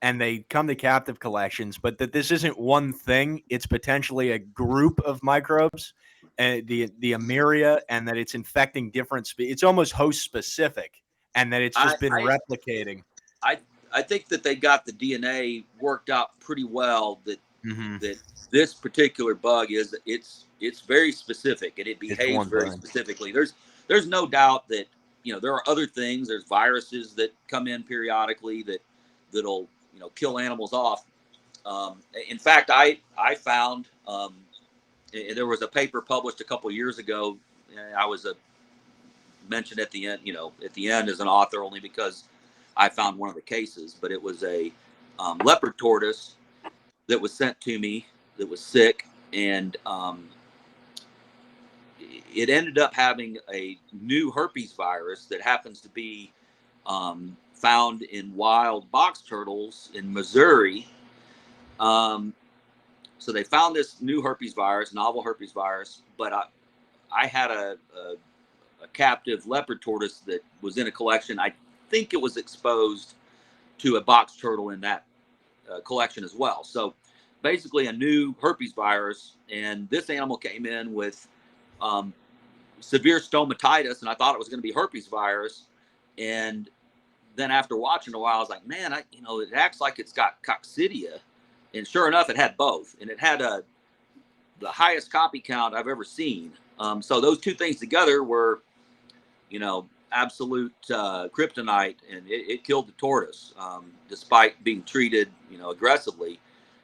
and they come to captive collections, but that this isn't one thing? It's potentially a group of microbes, and the Amiria, and that it's infecting different it's almost host specific, and that it's just been replicating. I think that they got the DNA worked out pretty well. That that this particular bug it's very specific, and it behaves very specifically. There's no doubt that there are other things. There's viruses that come in periodically that'll kill animals off. In fact, I found there was a paper published a couple years ago. I was mentioned at the end as an author only because I found one of the cases, but it was a leopard tortoise that was sent to me that was sick, and it ended up having a new herpes virus that happens to be found in wild box turtles in Missouri. So they found this new herpes virus, novel herpes virus, but I had a captive leopard tortoise that was in a collection. I think it was exposed to a box turtle in that collection as well. So basically a new herpes virus, and this animal came in with severe stomatitis, and I thought it was going to be herpes virus. And then after watching a while, I was like, man, it acts like it's got coccidia. And sure enough, it had both, and it had the highest copy count I've ever seen. So those two things together were, absolute kryptonite, and it killed the tortoise, despite being treated, aggressively.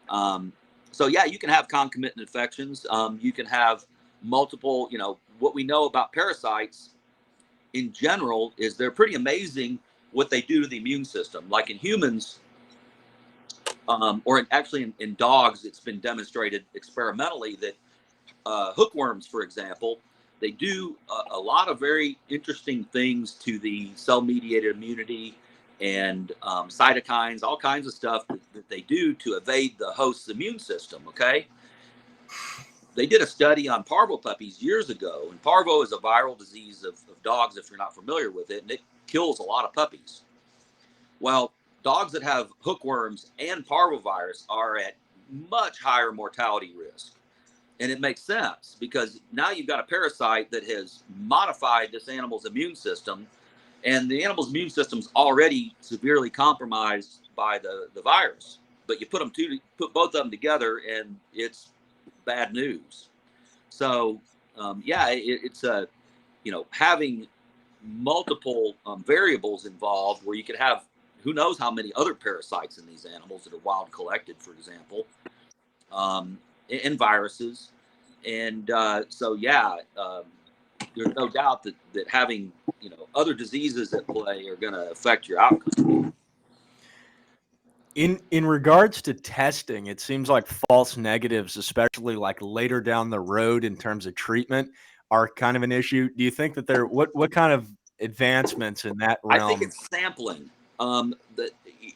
So yeah, you can have concomitant infections. You can have multiple, what we know about parasites in general is they're pretty amazing what they do to the immune system. Like in humans, or actually in dogs, it's been demonstrated experimentally that hookworms, for example, they do a lot of very interesting things to the cell-mediated immunity and cytokines, all kinds of stuff that they do to evade the host's immune system. Okay. They did a study on parvo puppies years ago, and parvo is a viral disease of dogs, if you're not familiar with it, and it kills a lot of puppies. Well, dogs that have hookworms and parvovirus are at much higher mortality risk. And it makes sense because now you've got a parasite that has modified this animal's immune system, and the animal's immune system's already severely compromised by the virus. But you put both of them together, and it's bad news. So, it's having multiple variables involved where you could have who knows how many other parasites in these animals that are wild collected, for example, and viruses. And there's no doubt that having other diseases at play are going to affect your outcome. In regards to testing, it seems like false negatives, especially like later down the road in terms of treatment, are kind of an issue. Do you think that what kind of advancements in that realm? I think it's sampling. That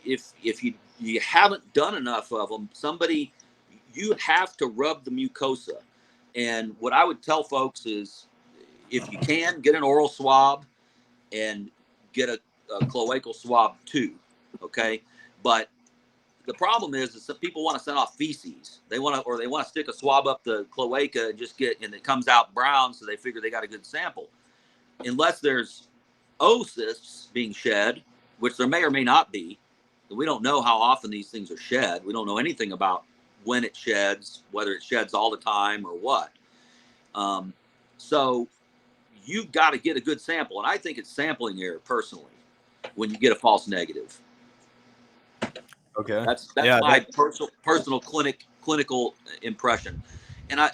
if you haven't done enough of them, you have to rub the mucosa. And what I would tell folks is, if you can, get an oral swab and get a cloacal swab too. Okay, but the problem is that some people want to send off feces. They want to stick a swab up the cloaca and and it comes out brown, so they figure they got a good sample. Unless there's oocysts being shed, which there may or may not be. We don't know how often these things are shed. We don't know anything about when it sheds, whether it sheds all the time or what. So you've got to get a good sample. And I think it's sampling error personally when you get a false negative. Okay. That's my personal clinical impression. And I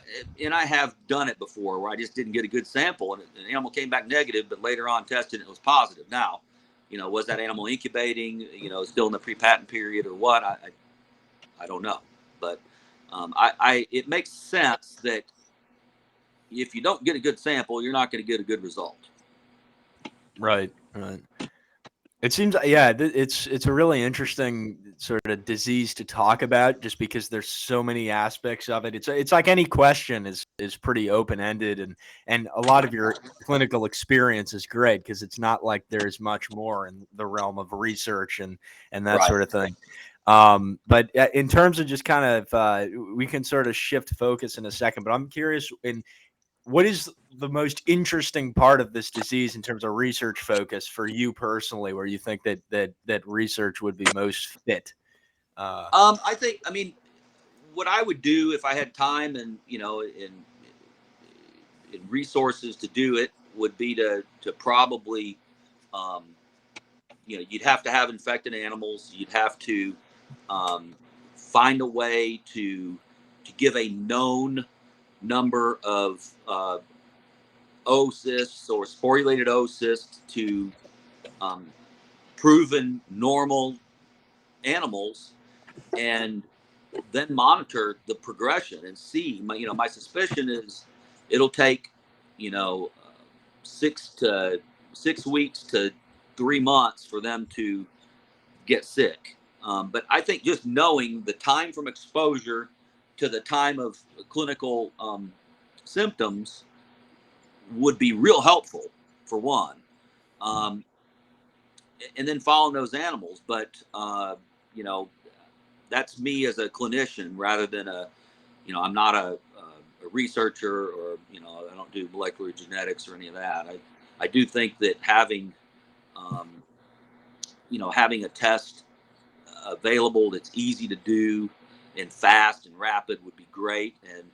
have done it before where I just didn't get a good sample and an animal came back negative, but later on tested and it was positive. Now, was that animal incubating, still in the pre-patent period or what? I don't know. But it makes sense that if you don't get a good sample, you're not going to get a good result. Right. It seems, it's a really interesting sort of disease to talk about, just because there's so many aspects of it. It's like any question is pretty open ended, and a lot of your clinical experience is great because it's not like there's much more in the realm of research and that Right. sort of thing. But in terms of just kind of, we can sort of shift focus in a second. But I'm curious what is the most interesting part of this disease in terms of research focus for you personally, where you think that research would be most fit? I mean, what I would do if I had time and, in resources to do it would be to probably, you'd have to have infected animals. You'd have to find a way to give a known number of oocysts or sporulated oocysts to proven normal animals, and then monitor the progression and see. My suspicion is it'll take 6 weeks to 3 months for them to get sick. But I think just knowing the time from exposure to the time of clinical symptoms would be real helpful, for one. And then following those animals. But, that's me as a clinician rather than I'm not a researcher, or, I don't do molecular genetics or any of that. I do think that having a test available that's easy to do and fast and rapid would be great. And,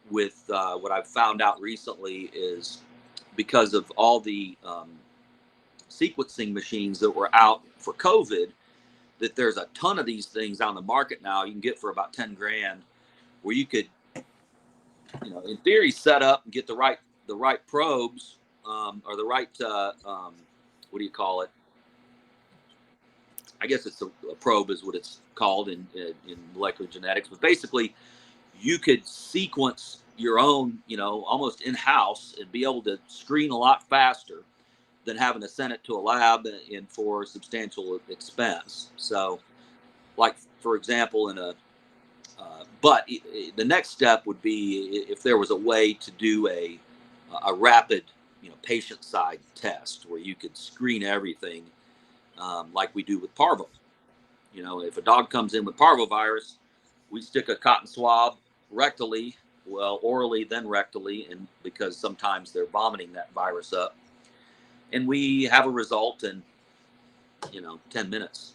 with what I've found out recently is because of all the sequencing machines that were out for COVID, that there's a ton of these things on the market now you can get for about 10 grand, where you could, in theory, set up and get the right probes, or the right, what do you call it? I guess it's a probe is what it's called in molecular genetics. But basically, you could sequence your own, almost in-house, and be able to screen a lot faster than having to send it to a lab and for substantial expense. So, like for example, but the next step would be if there was a way to do a rapid, patient side test where you could screen everything, like we do with parvo. If a dog comes in with parvovirus, we stick a cotton swab rectally, orally, then rectally, and because sometimes they're vomiting that virus up, and we have a result in 10 minutes.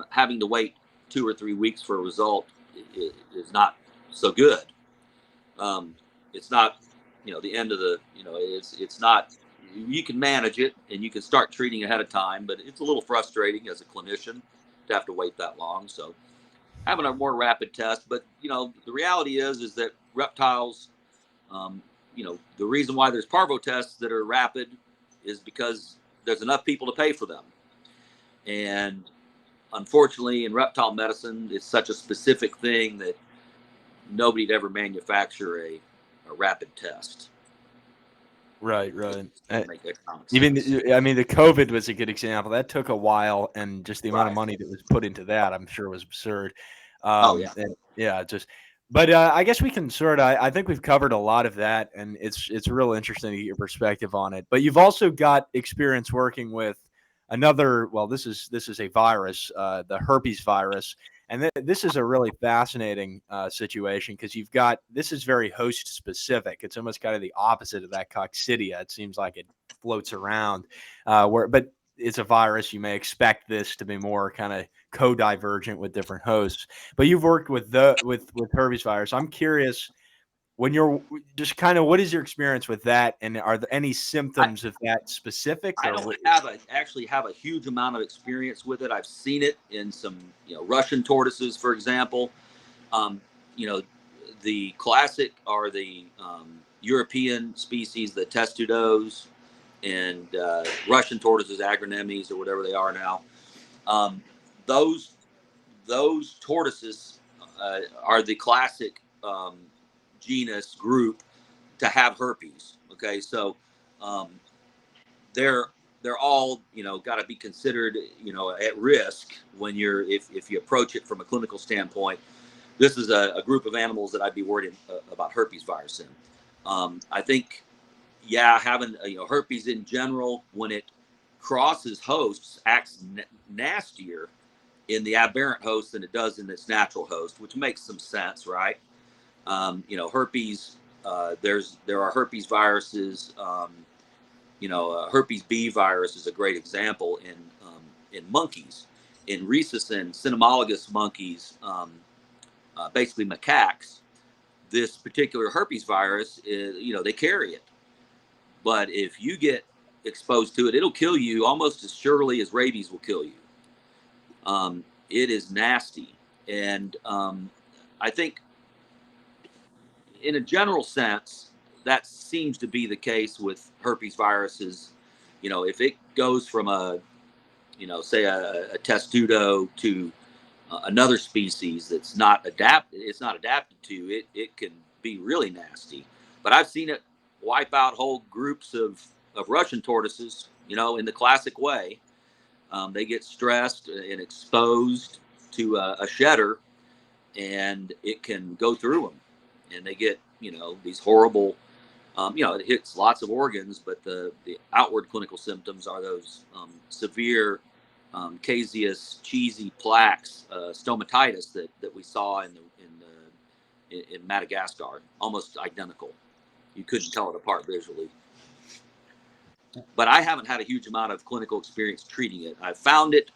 Having to wait 2 or 3 weeks for a result is not so good. It's not the end of the it's not, you can manage it and you can start treating ahead of time, but it's a little frustrating as a clinician to have to wait that long. So having a more rapid test, but the reality is that reptiles, the reason why there's parvo tests that are rapid is because there's enough people to pay for them. And unfortunately, in reptile medicine, it's such a specific thing that nobody'd ever manufacture a rapid test. Right. Even the COVID was a good example. That took a while, and just the amount of Right. money that was put into that, I'm sure, was absurd. But I guess we can I think we've covered a lot of that, and it's real interesting to get your perspective on it. But you've also got experience working with another. Well, this is a virus, the herpes virus, and this is a really fascinating situation because this is very host specific. It's almost kind of the opposite of that coccidia. It seems like it floats around, but it's a virus. You may expect this to be more kind of co-divergent with different hosts. But you've worked with herpes virus. I'm curious, when you're just kind of, what is your experience with that, and are there any symptoms of that specific? I don't actually have a huge amount of experience with it. I've seen it in some Russian tortoises, for example. The classic are the European species, the Testudos, and Russian tortoises, agronemes, or whatever they are now. Those tortoises are the classic genus group to have herpes. Okay, so they're all got to be considered at risk when if you approach it from a clinical standpoint. This is a group of animals that I'd be worried about herpes virus in. I think having herpes in general, when it crosses hosts, acts nastier in the aberrant host than it does in its natural host, which makes some sense, right? Herpes, there are herpes viruses. Herpes B virus is a great example in monkeys, in rhesus and cynomolgus monkeys, basically macaques. This particular herpes virus is, they carry it, but if you get exposed to it, it'll kill you almost as surely as rabies will kill you. It is nasty, and I think, in a general sense, that seems to be the case with herpes viruses. If it goes from say a testudo to another species that's not adapted to it can be really nasty. But I've seen it wipe out whole groups of Russian tortoises, in the classic way. They get stressed and exposed to a shedder, and it can go through them, and they get these horrible it hits lots of organs, but the outward clinical symptoms are those severe caseous cheesy plaques, stomatitis that we saw in Madagascar, almost identical. You couldn't tell it apart visually. But I haven't had a huge amount of clinical experience treating it. I've found it,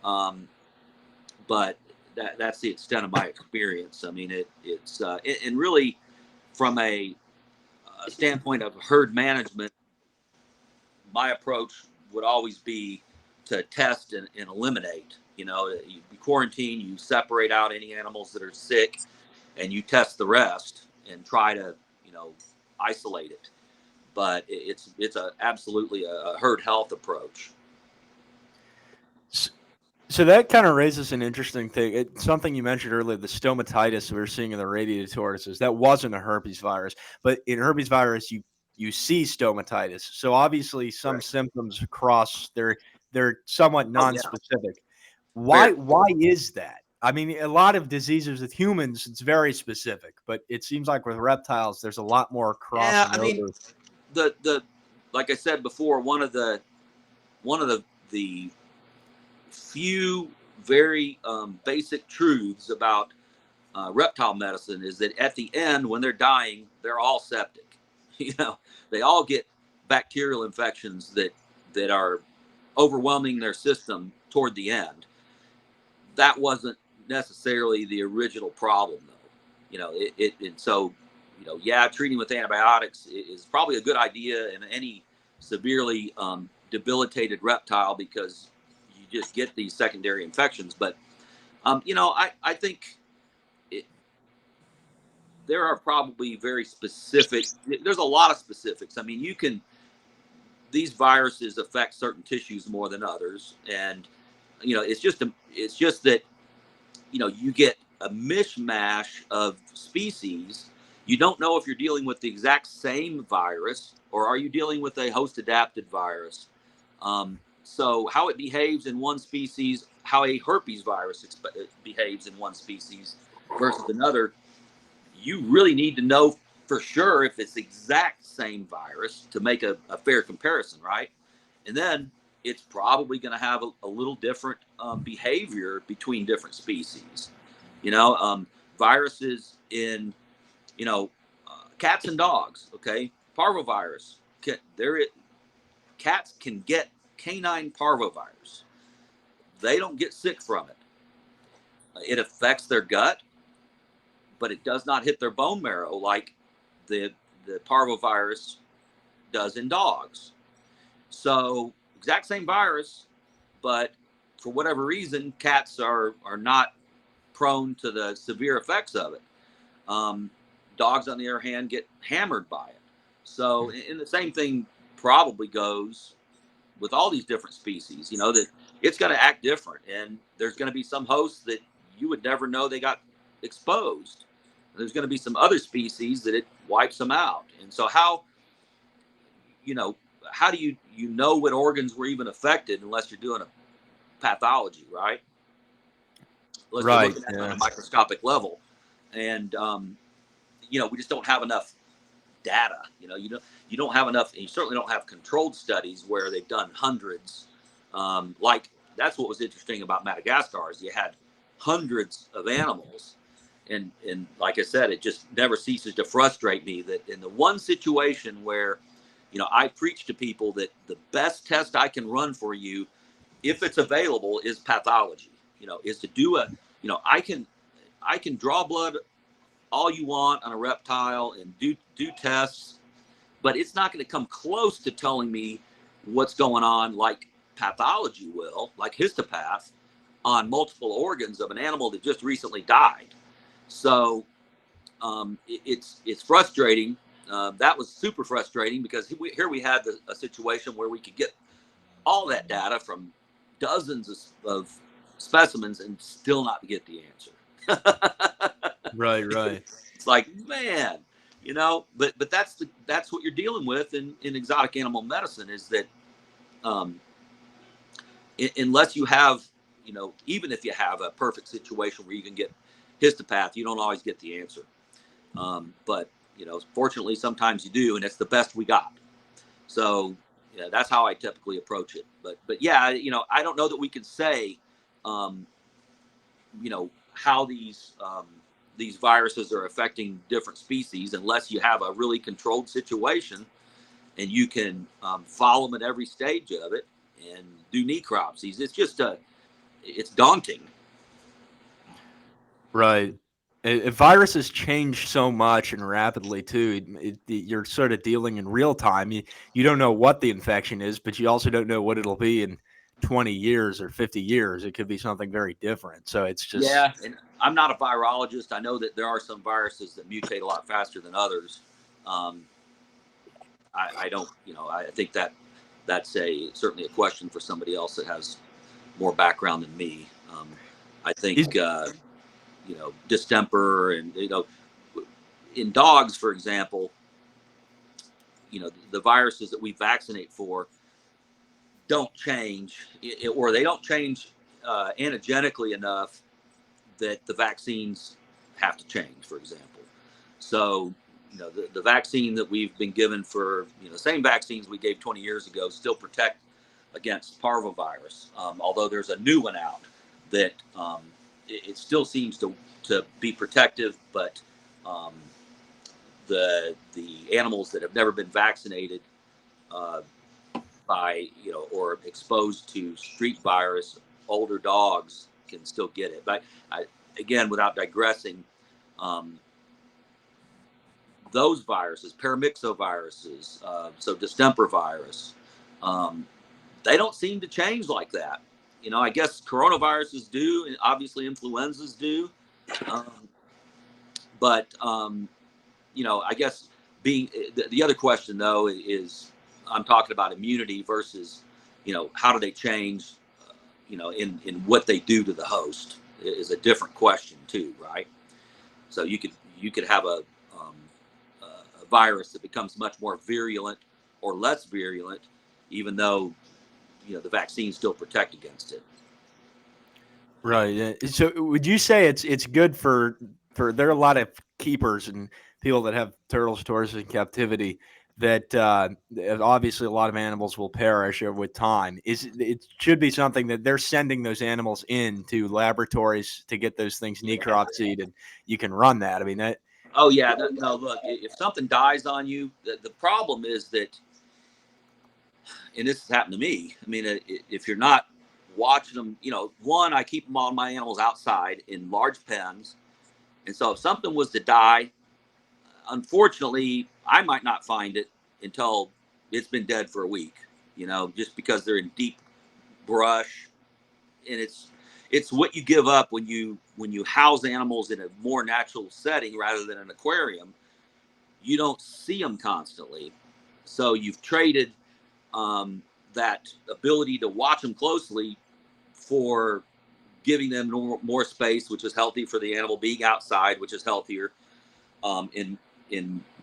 but that's the extent of my experience. I mean, it's and really, from a standpoint of herd management, my approach would always be to test and eliminate. You quarantine, you separate out any animals that are sick, and you test the rest and try to isolate it. But it's absolutely a herd health approach. So that kind of raises an interesting thing. It's something you mentioned earlier, the stomatitis we were seeing in the radiated tortoises. That wasn't a herpes virus, but in herpes virus, you you see stomatitis. So obviously some Right. symptoms across they're somewhat Oh, yeah. non-specific. Why is that? I mean, a lot of diseases with humans, it's very specific, but it seems like with reptiles, there's a lot more Yeah, crossing I mean, over. the like I said before, one of the few very basic truths about reptile medicine is that at the end, when they're dying, they're all septic. You know, they all get bacterial infections that are overwhelming their system toward the end. That wasn't necessarily the original problem, though. You know, and so, you know, yeah, treating with antibiotics is probably a good idea in any severely debilitated reptile, because you just get these secondary infections. But you know, I think there are probably very specific. There's a lot of specifics. I mean, these viruses affect certain tissues more than others, and you know, it's just that, you know, you get a mishmash of species. You don't know if you're dealing with the exact same virus or are you dealing with a host adapted virus. So how it behaves in one species, how a herpes virus behaves in one species versus another, you really need to know for sure if it's the exact same virus to make a fair comparison, right? And then it's probably going to have a little different behavior between different species. You know, viruses in, you know, cats and dogs. Okay, parvovirus. Cats can get canine parvovirus. They don't get sick from it. It affects their gut, but it does not hit their bone marrow like the parvovirus does in dogs. So exact same virus, but for whatever reason, cats are not prone to the severe effects of it. Dogs, on the other hand, get hammered by it. So, and the same thing probably goes with all these different species. You know, that it's going to act different, and there's going to be some hosts that you would never know they got exposed. There's going to be some other species that it wipes them out. And so, how do you know what organs were even affected unless you're doing a pathology, right? Unless you're looking at it on a microscopic level. And you know, we just don't have enough data. You know, you don't have enough, and you certainly don't have controlled studies where they've done hundreds. Like, that's what was interesting about Madagascar, is you had hundreds of animals, and like I said, it just never ceases to frustrate me that in the one situation where, you know, I preach to people that the best test I can run for you, if it's available, is pathology. You know, is to do you know, I can draw blood all you want on a reptile and do tests, but it's not going to come close to telling me what's going on like pathology will, like histopath, on multiple organs of an animal that just recently died. So it's frustrating. That was super frustrating, because here we had a situation where we could get all that data from dozens of specimens and still not get the answer. Right. It's like, man, you know, but that's what you're dealing with in exotic animal medicine, is that unless you have, you know, even if you have a perfect situation where you can get histopath, you don't always get the answer. But, you know, fortunately, sometimes you do, and it's the best we got. So, yeah, that's how I typically approach it. But yeah, you know, I don't know that we can say, you know, how these viruses are affecting different species unless you have a really controlled situation and you can follow them at every stage of it and do necropsies. It's just it's daunting. Right. Viruses change so much and rapidly too. You're sort of dealing in real time. You don't know what the infection is, but you also don't know what it'll be in 20 years or 50 years. It could be something very different. So it's just, yeah. And I'm not a virologist. I know that there are some viruses that mutate a lot faster than others. I don't, you know, I think that's certainly a question for somebody else that has more background than me. I think, you know, distemper, and, you know, in dogs, for example, the viruses that we vaccinate for don't change, or they don't change antigenically enough that the vaccines have to change, for example. So, the vaccine that we've been given for, the same vaccines we gave 20 years ago still protect against parvovirus, although there's a new one out that it still seems to be protective, but the animals that have never been vaccinated by, or exposed to street virus, older dogs can still get it. But again, without digressing, those viruses, paramyxoviruses, so distemper virus, they don't seem to change like that. I guess coronaviruses do, and obviously influenzas do. But I guess being the other question though is, I'm talking about immunity versus, how do they change, in what they do to the host is a different question too, right? So you could have a virus that becomes much more virulent or less virulent, even though the vaccines still protect against it. Right. So would you say it's good for there are a lot of keepers and people that have turtles, tortoises in captivity that obviously a lot of animals will perish with time. It should be something that they're sending those animals into laboratories to get those things necropsied, and you can run that. I mean that. Oh yeah, no. Look, if something dies on you, the problem is that, and this has happened to me. I mean, if you're not watching them, one, I keep all my animals outside in large pens, and so if something was to die, unfortunately, I might not find it until it's been dead for a week. Just because they're in deep brush, and it's what you give up when you house animals in a more natural setting rather than an aquarium. You don't see them constantly, so you've traded that ability to watch them closely for giving them more space, which is healthy for the animal, being outside, which is healthier in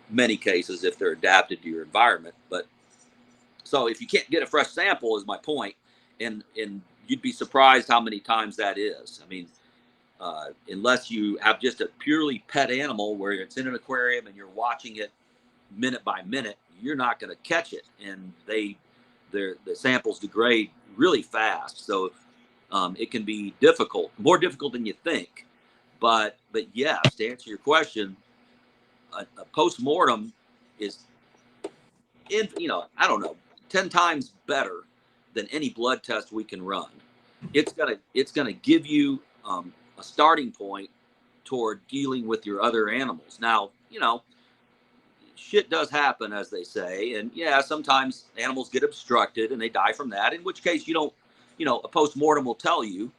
many cases if they're adapted to your environment. But so if you can't get a fresh sample, is my point, and you'd be surprised how many times that is. I mean, unless you have just a purely pet animal where it's in an aquarium and you're watching it minute by minute, you're not going to catch it, and the samples degrade really fast. So it can be difficult, more difficult than you think. But yes, to answer your question, a post-mortem is, I don't know, 10 times better than any blood test we can run. It's gonna give you a starting point toward dealing with your other animals. Now, shit does happen, as they say, and yeah, sometimes animals get obstructed and they die from that, in which case a post-mortem will tell you,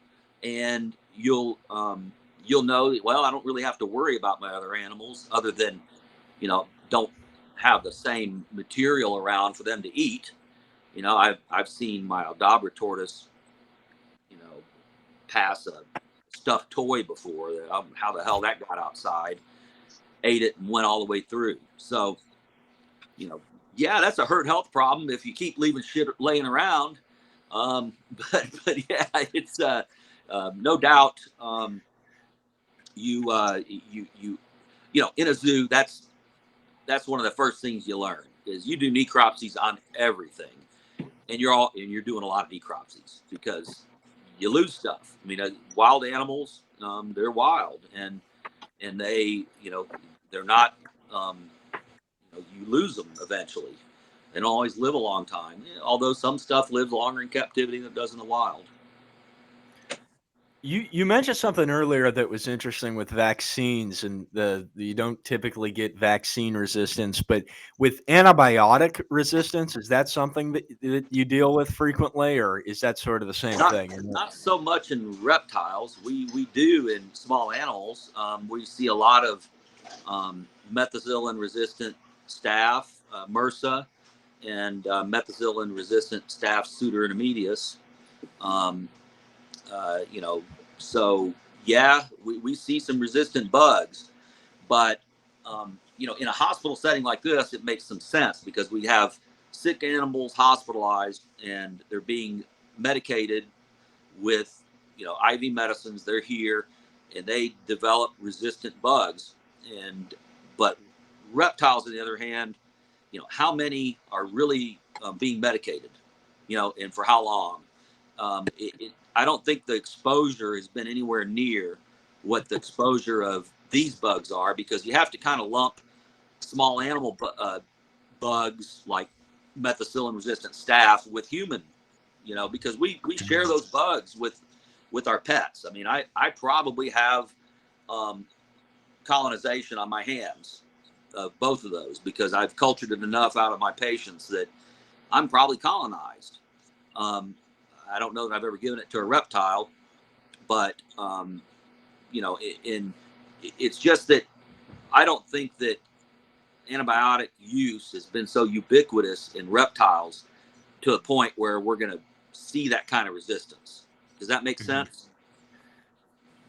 and you'll know that, well, I don't really have to worry about my other animals, other than don't have the same material around for them to eat. I've seen my Aldabra tortoise pass a stuffed toy before. How the hell that got outside, ate it, and went all the way through. So yeah, that's a herd health problem if you keep leaving shit laying around. But yeah, it's no doubt. You in a zoo, that's one of the first things you learn is you do necropsies on everything, and you're doing a lot of necropsies because you lose stuff. I mean, wild animals, they're wild, and they they're not. You lose them eventually. They don't always live a long time, although some stuff lives longer in captivity than it does in the wild. You mentioned something earlier that was interesting with vaccines, and you don't typically get vaccine resistance, but with antibiotic resistance, is that something that you deal with frequently, or is that sort of the same thing? Not so much in reptiles. We do in small animals. We see a lot of methicillin-resistant staph, MRSA, and methicillin-resistant staph pseudointermedius. So yeah, we see some resistant bugs, but in a hospital setting like this, it makes some sense because we have sick animals hospitalized and they're being medicated with, IV medicines. They're here and they develop resistant bugs. But reptiles, on the other hand, how many are really being medicated, and for how long? I don't think the exposure has been anywhere near what the exposure of these bugs are, because you have to kind of lump small animal bugs like methicillin resistant staph with human, because we share those bugs with our pets. I mean, I probably have colonization on my hands of both of those because I've cultured it enough out of my patients that I'm probably colonized. I don't know that I've ever given it to a reptile, but it's just that I don't think that antibiotic use has been so ubiquitous in reptiles to a point where we're going to see that kind of resistance. Does that make sense?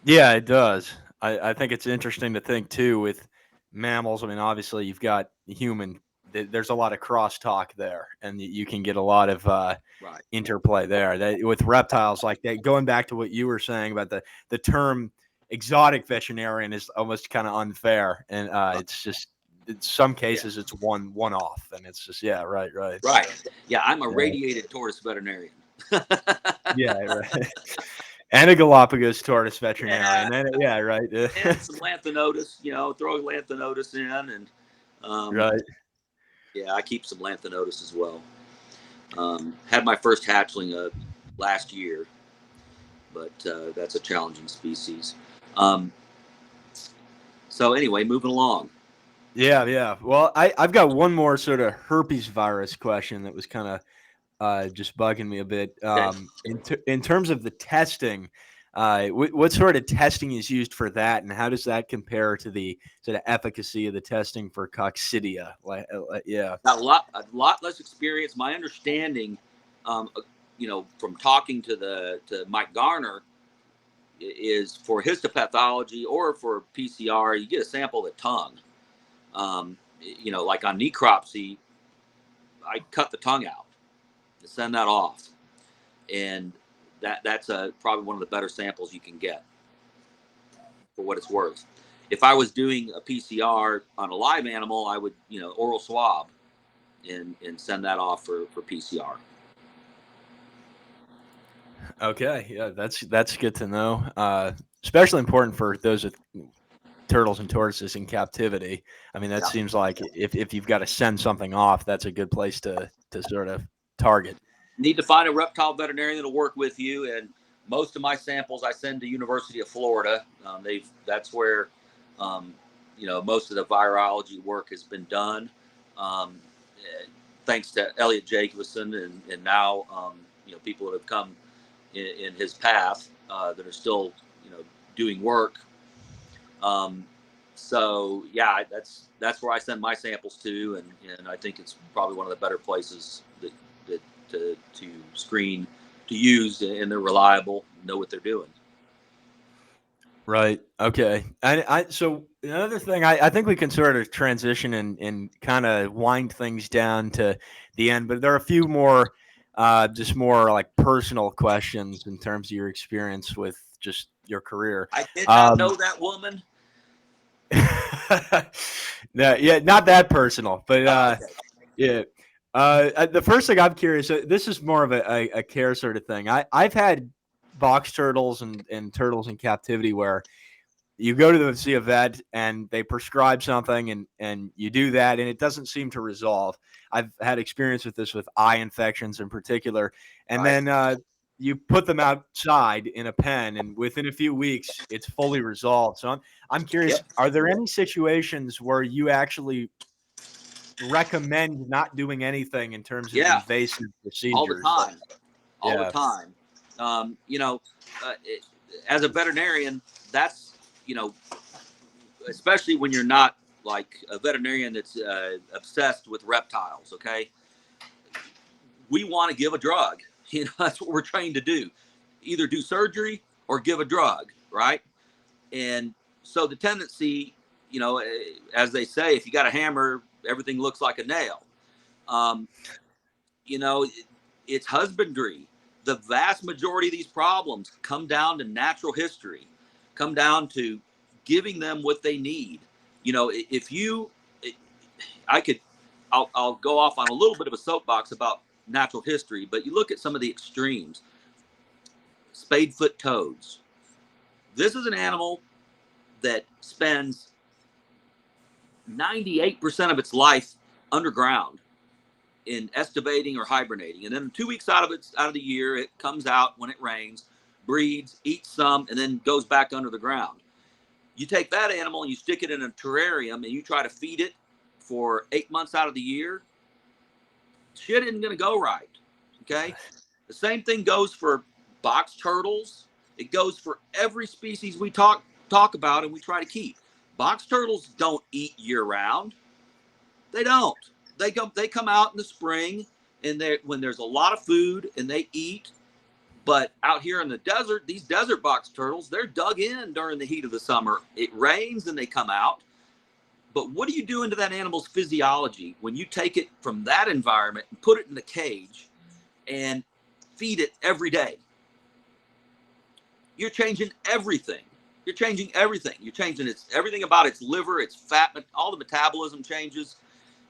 Yeah, it does. I think it's interesting to think too with mammals. I mean, obviously you've got human. There's a lot of crosstalk there, and you can get a lot of Right. interplay there. With reptiles, like that, going back to what you were saying about the term exotic veterinarian is almost kind of unfair, and it's just in some cases it's one off, and it's just right. Yeah, I'm a radiated tortoise veterinarian. Yeah, right. And a Galapagos tortoise veterinarian. Right. And some lanthanotus, throw lanthanotus in, and right. Yeah, I keep some lanthanotus as well. Had my first hatchling last year, but that's a challenging species. So anyway, moving along. Yeah. Well, I've got one more sort of herpes virus question that was kind of just bugging me a bit. In terms of the testing, what sort of testing is used for that, and how does that compare to the sort of efficacy of the testing for coccidia? Got a lot less experience. My understanding, from talking to Mike Garner, is for histopathology or for PCR, you get a sample of the tongue. Like on necropsy, I cut the tongue out to send that off, and that's probably one of the better samples you can get for what it's worth. If I was doing a PCR on a live animal, I would oral swab and send that off for PCR. Okay, yeah, that's good to know. Especially important for those with turtles and tortoises in captivity. I mean, that seems like if you've got to send something off, that's a good place to sort of target. Need to find a reptile veterinarian that'll work with you. And most of my samples I send to University of Florida. That's where most of the virology work has been done. Thanks to Elliot Jacobson and now people that have come in his path that are still doing work. So yeah, that's where I send my samples to, and I think it's probably one of the better places to screen, to use, and they're reliable, know what they're doing. Right. Okay. So another thing, I think we can sort of transition and kind of wind things down to the end, but there are a few more, just more like personal questions in terms of your experience with just your career. I did not know that woman. Yeah, not that personal, but Okay. yeah. The first thing I'm curious, this is more of a care sort of thing. I've had box turtles and turtles in captivity where you go to see a vet and they prescribe something and you do that and it doesn't seem to resolve. I've had experience with this with eye infections in particular. And then you put them outside in a pen and within a few weeks it's fully resolved. So I'm curious, are there any situations where you actually recommend not doing anything in terms of invasive procedures? All the time. As a veterinarian, that's, especially when you're not like a veterinarian that's obsessed with reptiles, okay? We want to give a drug. That's what we're trained to do. Either do surgery or give a drug, right? And so the tendency, you know, as they say, if you got a hammer, everything looks like a nail. You know, it's husbandry. The vast majority of these problems come down to natural history, come down to giving them what they need. You know, if you, I'll go off on a little bit of a soapbox about natural history, but you look at some of the extremes. Spadefoot toads. This is an animal that spends 98% of its life underground in estivating or hibernating, and then 2 weeks out of the year it comes out when it rains, breeds, eats some, and then goes back under the ground. You take that animal and you stick it in a terrarium and you try to feed it for 8 months out of the year, shit isn't going to go right. Okay, the same thing goes for box turtles. It goes for every species we talk about and we try to keep. Box turtles don't eat year round. They don't. They come out in the spring, and when there's a lot of food and they eat. But out here in the desert, these desert box turtles, they're dug in during the heat of the summer. It rains and they come out. But what are you doing to that animal's physiology when you take it from that environment and put it in a cage and feed it every day? You're changing everything. You're changing everything. You're changing everything about its liver, its fat, all the metabolism changes.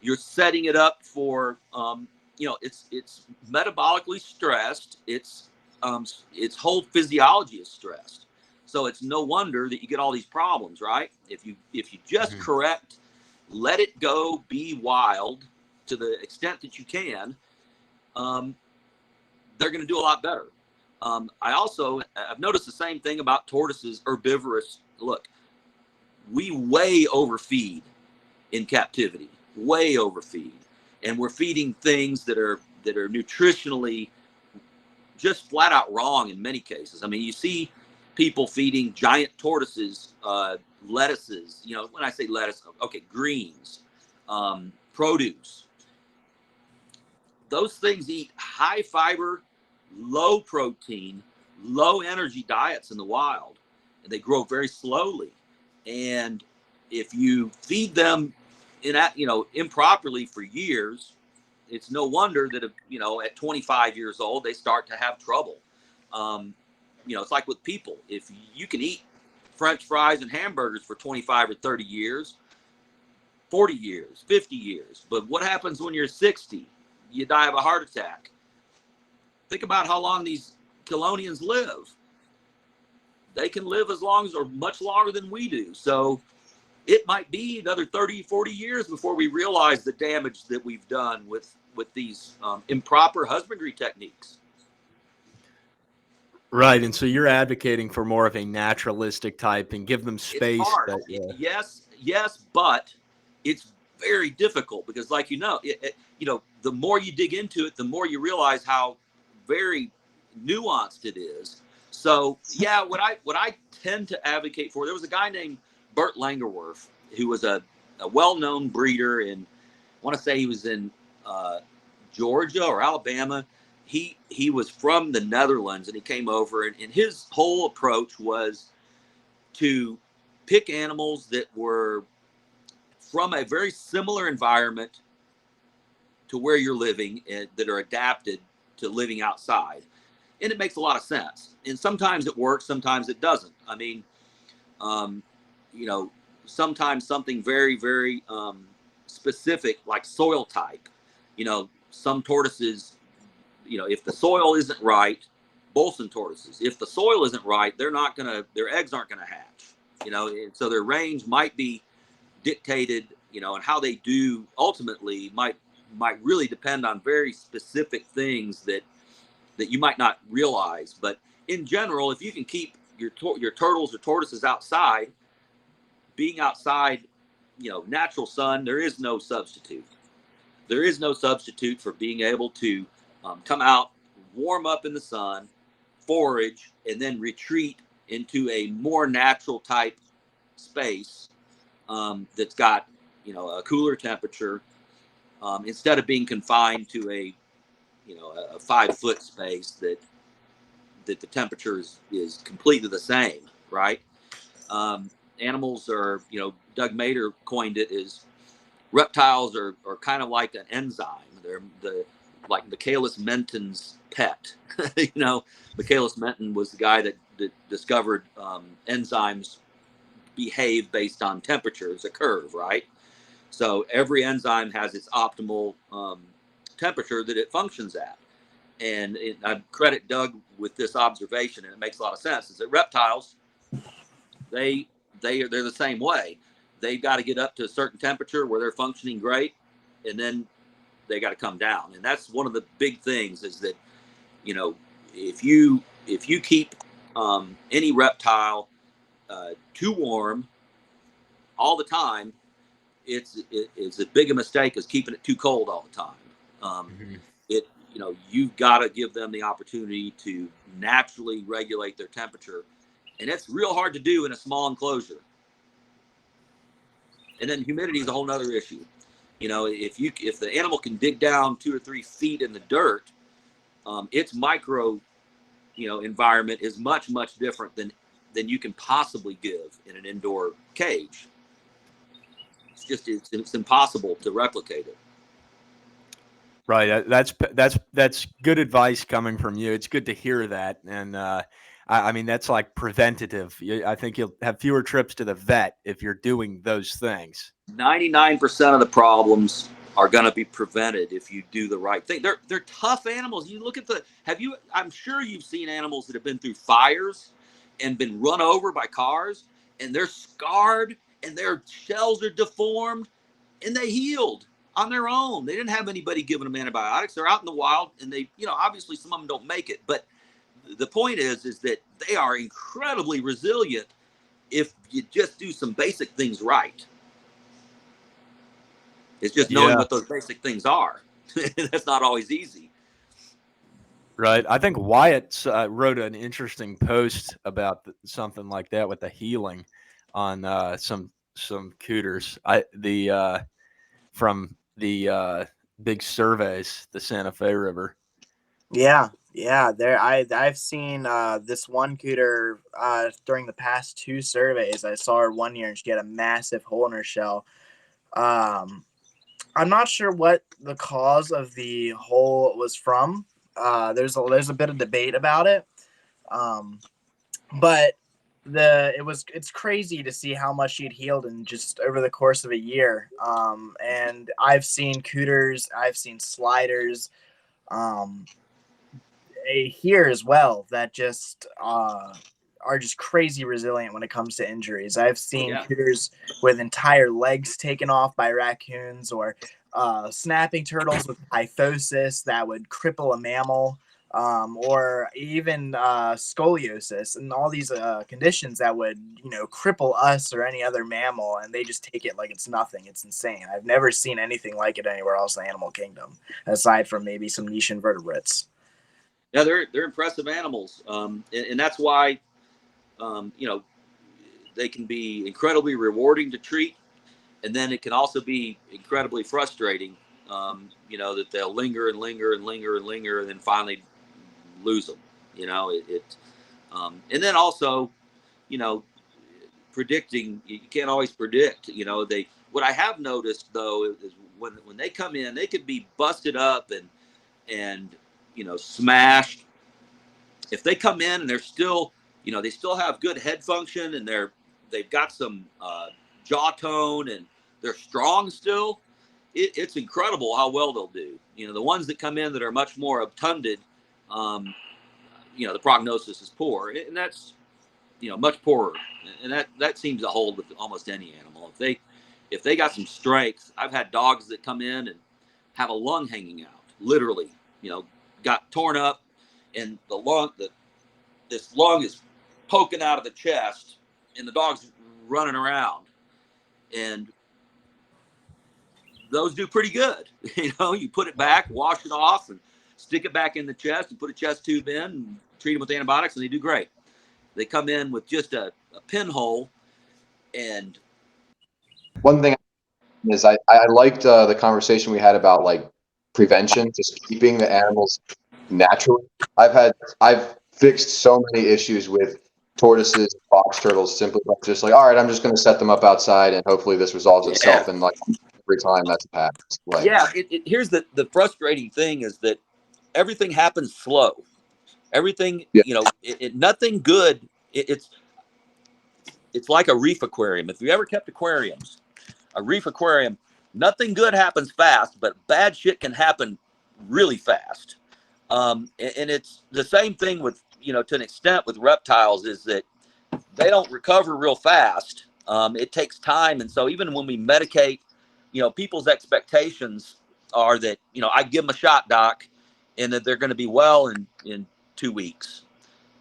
You're setting it up for, you know, it's metabolically stressed. Its whole physiology is stressed. So it's no wonder that you get all these problems, right? If you just correct, let it go, be wild to the extent that you can, they're going to do a lot better. I've noticed the same thing about tortoises, herbivorous. Look, we way overfeed in captivity, way overfeed, and we're feeding things that are nutritionally just flat out wrong in many cases. I mean, you see people feeding giant tortoises lettuces. You know, when I say lettuce, okay, greens, produce. Those things eat high fiber, low protein, low energy diets in the wild, and they grow very slowly. And if you feed them improperly for years, it's no wonder that at 25 years old they start to have trouble. It's like with people. If you can eat French fries and hamburgers for 25 or 30 years, 40 years, 50 years, but what happens when you're 60? You die of a heart attack. Think about how long these colonies live. They can live as long as or much longer than we do. So it might be another 30, 40 years before we realize the damage that we've done with these improper husbandry techniques. Right. And so you're advocating for more of a naturalistic type and give them space. It's hard. Yes, but it's very difficult because, like, the more you dig into it, the more you realize how very nuanced it is. So yeah, what I tend to advocate for, there was a guy named Bert Langerwerf who was a well-known breeder in, I want to say he was in Georgia or Alabama. He was from the Netherlands and he came over, and his whole approach was to pick animals that were from a very similar environment to where you're living and that are adapted to living outside. And it makes a lot of sense. And sometimes it works, sometimes it doesn't. I mean, sometimes something very, very specific, like soil type. Some tortoises, if the soil isn't right, Bolson tortoises, if the soil isn't right, their eggs aren't gonna hatch. And so their range might be dictated, and how they do ultimately might really depend on very specific things that you might not realize. But in general, if you can keep your turtles or tortoises outside, being outside, natural sun, there is no substitute. There is no substitute for being able to come out, warm up in the sun, forage, and then retreat into a more natural type space that's got, a cooler temperature, instead of being confined to a 5-foot space that the temperature is completely the same, right? Animals are, Doug Mader coined it, is reptiles are kind of like an enzyme. They're like Michaelis Menton's pet. Michaelis Menton was the guy that discovered enzymes behave based on temperature. It's a curve, right? So every enzyme has its optimal temperature that it functions at. And I credit Doug with this observation, and it makes a lot of sense, is that reptiles, they're the same way. They've got to get up to a certain temperature where they're functioning great, and then they got to come down. And that's one of the big things, is that, if you keep any reptile too warm all the time, it's as big a mistake as keeping it too cold all the time. You've got to give them the opportunity to naturally regulate their temperature, and it's real hard to do in a small enclosure. And then humidity is a whole nother issue. If the animal can dig down 2 or 3 feet in the dirt, its micro environment is much different than you can possibly give in an indoor cage. It's impossible to replicate it. Right. That's good advice coming from you. It's good to hear that. And I mean, that's like preventative. I think you'll have fewer trips to the vet if you're doing those things. 99% of the problems are going to be prevented if you do the right thing. They're tough animals. You look at I'm sure you've seen animals that have been through fires and been run over by cars, and they're scarred and their shells are deformed, and they healed on their own. They didn't have anybody giving them antibiotics. They're out in the wild, and they, obviously some of them don't make it. But the point is that they are incredibly resilient if you just do some basic things right. It's just knowing what those basic things are. That's not always easy. Right. I think Wyatt wrote an interesting post about something like that with the healing on some cooters. From the big surveys, the Santa Fe River. Yeah. I've seen this one cooter during the past 2 surveys. I saw her one year and she had a massive hole in her shell. I'm not sure what the cause of the hole was from. There's a bit of debate about it. But it's crazy to see how much she'd healed in just over the course of a year. And I've seen cooters, I've seen sliders, here as well, that just are just crazy resilient when it comes to injuries. I've seen cooters with entire legs taken off by raccoons, or snapping turtles with kyphosis that would cripple a mammal. Or even scoliosis, and all these conditions that would, cripple us or any other mammal, and they just take it like it's nothing. It's insane. I've never seen anything like it anywhere else in the animal kingdom, aside from maybe some niche invertebrates. Yeah, they're impressive animals, and that's why, they can be incredibly rewarding to treat, and then it can also be incredibly frustrating. That they'll linger and linger and linger and linger, and then finally lose them. And then also, predicting, you can't always predict. What I have noticed though is when they come in, they could be busted up and smashed. If they come in and they're still, they still have good head function, and they've got some jaw tone, and they're strong still, it's incredible how well they'll do. The ones that come in that are much more obtunded, the prognosis is poor, and that's, much poorer. And that seems to hold with almost any animal. If they got some strength, I've had dogs that come in and have a lung hanging out, literally, got torn up, and this lung is poking out of the chest, and the dog's running around, and those do pretty good. You put it back, wash it off, and stick it back in the chest, and put a chest tube in, and treat them with antibiotics, and they do great. They come in with just a pinhole. And one thing is I liked the conversation we had about like prevention, just keeping the animals natural. I've fixed so many issues with tortoises, box turtles, simply by just like, all right, I'm just going to set them up outside and hopefully this resolves itself. And like every time that's a pass. Like, Yeah, here's the frustrating thing is that everything happens slow. Everything, yeah, nothing good. It's like a reef aquarium. If you ever kept aquariums, a reef aquarium, nothing good happens fast, but bad shit can happen really fast. And it's the same thing with, to an extent with reptiles, is that they don't recover real fast. It takes time. And so even when we medicate, people's expectations are that, I give them a shot, doc, and that they're going to be well in 2 weeks.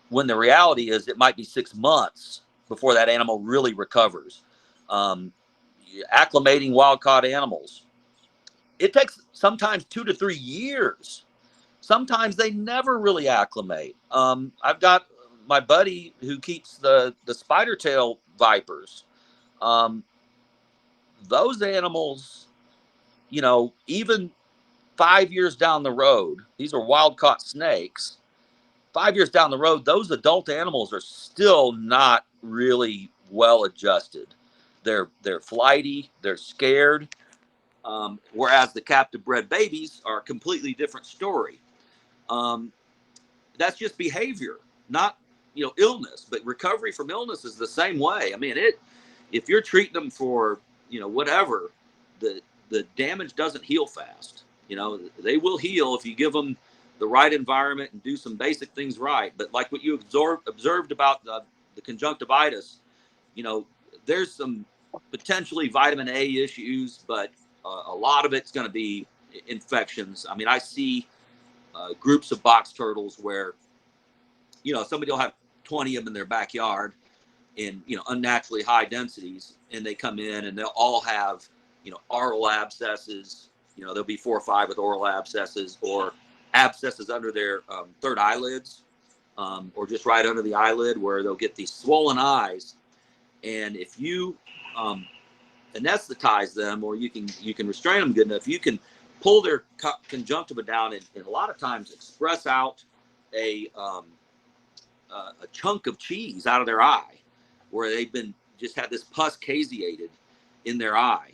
When the reality is it might be 6 months before that animal really recovers. Acclimating wild-caught animals, it takes sometimes 2 to 3 years. Sometimes they never really acclimate. I've got my buddy who keeps the spider tail vipers. Those animals, even 5 years down the road, these are wild-caught snakes. 5 years down the road, those adult animals are still not really well adjusted. They're flighty, they're scared. Whereas the captive bred babies are a completely different story. That's just behavior, not illness. But recovery from illness is the same way. I mean, if you're treating them for whatever, the damage doesn't heal fast. They will heal if you give them the right environment and do some basic things right. But like what you observed about the conjunctivitis, there's some potentially vitamin A issues, but a lot of it's going to be infections. I mean, I see groups of box turtles where, somebody will have 20 of them in their backyard in, unnaturally high densities, and they come in and they'll all have, oral abscesses. There'll be 4 or 5 with oral abscesses or abscesses under their third eyelids, or just right under the eyelid, where they'll get these swollen eyes. And if you anesthetize them, or you can restrain them good enough, you can pull their conjunctiva down and a lot of times express out a chunk of cheese out of their eye, where they've been just had this pus caseated in their eye,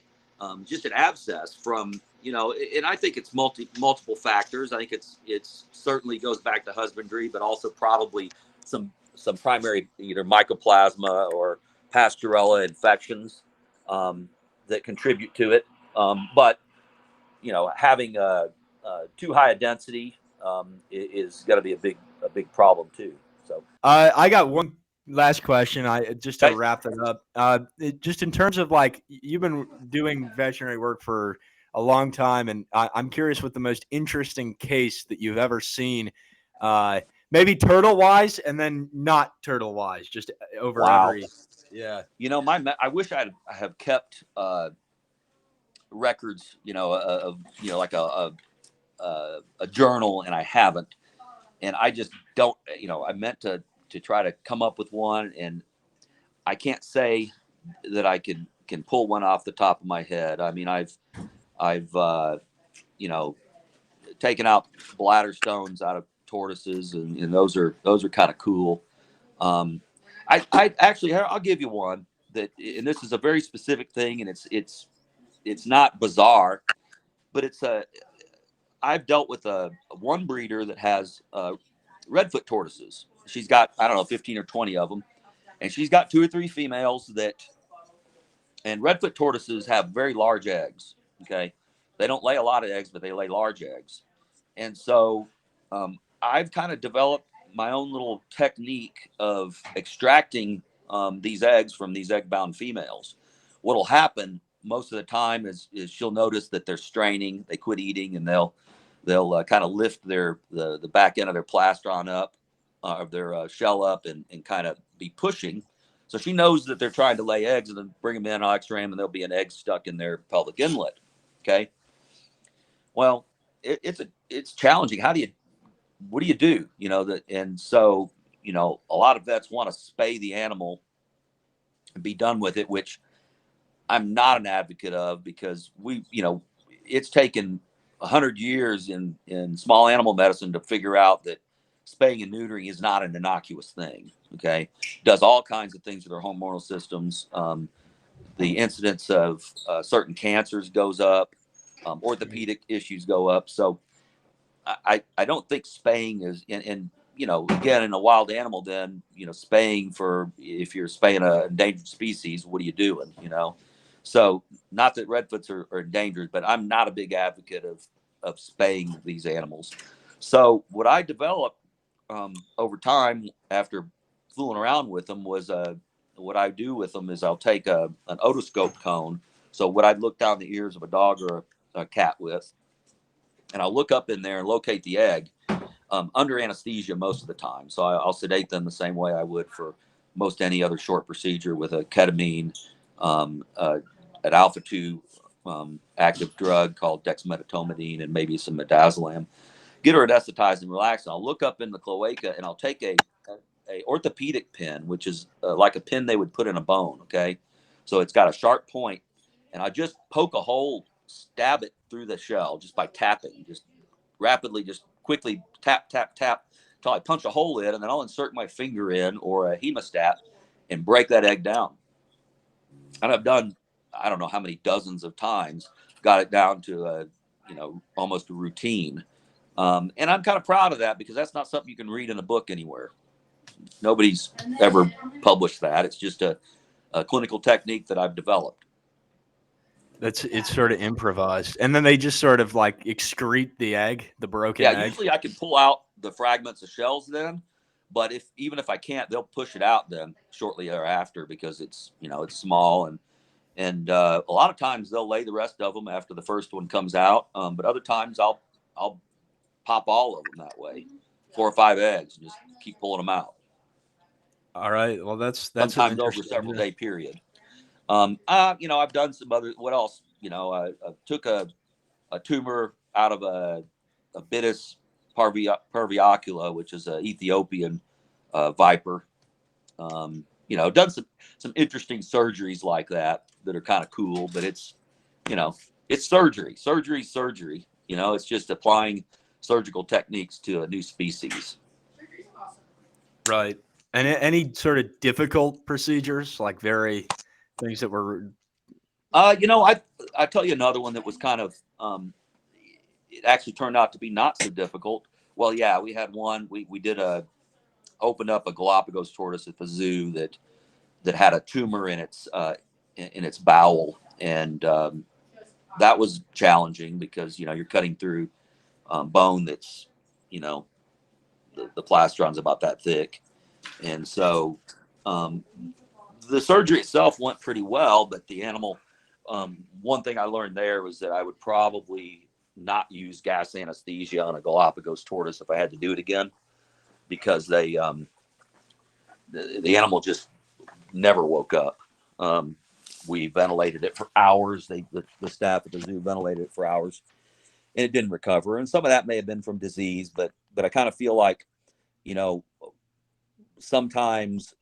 just an abscess from, and I think it's multiple factors. I think it's certainly goes back to husbandry, but also probably some primary either mycoplasma or Pasteurella infections that contribute to it. But having too high a density is going to be a big problem too. So I got one last question. Just to Okay. wrap it up. Just in terms of like you've been doing veterinary work for a long time, and I'm curious what the most interesting case that you've ever seen, maybe turtle wise, and then not turtle wise, just over Wow. every. Yeah. I wish I have kept records, of like a journal, and I haven't, and I just don't. I meant to try to come up with one, and I can't say that I can pull one off the top of my head. I mean, I've taken out bladder stones out of tortoises, and those are kind of cool. I actually, I'll give you one that, and this is a very specific thing, and it's not bizarre, but I've dealt with one breeder that has redfoot tortoises. She's got, I don't know, 15 or 20 of them, and she's got 2 or 3 females and redfoot tortoises have very large eggs. Okay, they don't lay a lot of eggs, but they lay large eggs, and so I've kind of developed my own little technique of extracting these eggs from these egg-bound females. What'll happen most of the time is she'll notice that they're straining, they quit eating, and they'll kind of lift the back end of their plastron up, of their shell up, and kind of be pushing. So she knows that they're trying to lay eggs, and then bring them in, I'll X-ray them, and there'll be an egg stuck in their pelvic inlet. Okay. Well, it's challenging. What do you do? And so, a lot of vets want to spay the animal and be done with it, which I'm not an advocate of, because it's taken 100 years in small animal medicine to figure out that spaying and neutering is not an innocuous thing. Okay, does all kinds of things with their hormonal systems. The incidence of certain cancers goes up. Orthopedic issues go up. So I don't think spaying is, and again, in a wild animal, then spaying for, if you're spaying a endangered species, what are you doing? So not that redfoots are endangered, but I'm not a big advocate of spaying these animals. So what I developed over time after fooling around with them was what I do with them is I'll take an otoscope cone. So what I'd look down the ears of a dog or a cat with, and I'll look up in there and locate the egg under anesthesia most of the time. So I'll sedate them the same way I would for most any other short procedure with a ketamine, an alpha-2 active drug called dexmedetomidine, and maybe some midazolam. Get her anesthetized and relaxed. And I'll look up in the cloaca and I'll take a orthopedic pin, which is like a pin they would put in a bone. Okay. So it's got a sharp point, and I just poke a hole, stab it through the shell just by tapping, just rapidly, just quickly tap, tap, tap until I punch a hole in, and then I'll insert my finger in or a hemostat and break that egg down. And I've done, I don't know how many dozens of times, got it down to almost a routine. And I'm kind of proud of that because that's not something you can read in a book anywhere. Nobody's ever published that. It's just a clinical technique that I've developed. It's sort of improvised, and then they just sort of like excrete the egg, the broken egg. Yeah, usually I can pull out the fragments of shells then, but even if I can't, they'll push it out then shortly thereafter because it's it's small, and a lot of times they'll lay the rest of them after the first one comes out. But other times I'll pop all of them that way, 4 or 5 eggs, and just keep pulling them out. All right. Well, that's sometimes over several day period. I've done some other. What else? I took a tumor out of a Bitis parviacula, which is an Ethiopian viper. Done some interesting surgeries like that are kind of cool, but it's surgery. It's just applying surgical techniques to a new species. Right. And any sort of difficult procedures, like things that were. I tell you another one that was kind of. It actually turned out to be not so difficult. Well, yeah, we had one. We did opened up a Galapagos tortoise at the zoo that had a tumor in its bowel, and that was challenging because you're cutting through bone that's the plastron's about that thick, and so the surgery itself went pretty well, but the animal. One thing I learned there was that I would probably not use gas anesthesia on a Galapagos tortoise if I had to do it again, because the animal just never woke up. We ventilated it for hours. The staff at the zoo ventilated it for hours, and it didn't recover. And some of that may have been from disease, but I kind of feel like, sometimes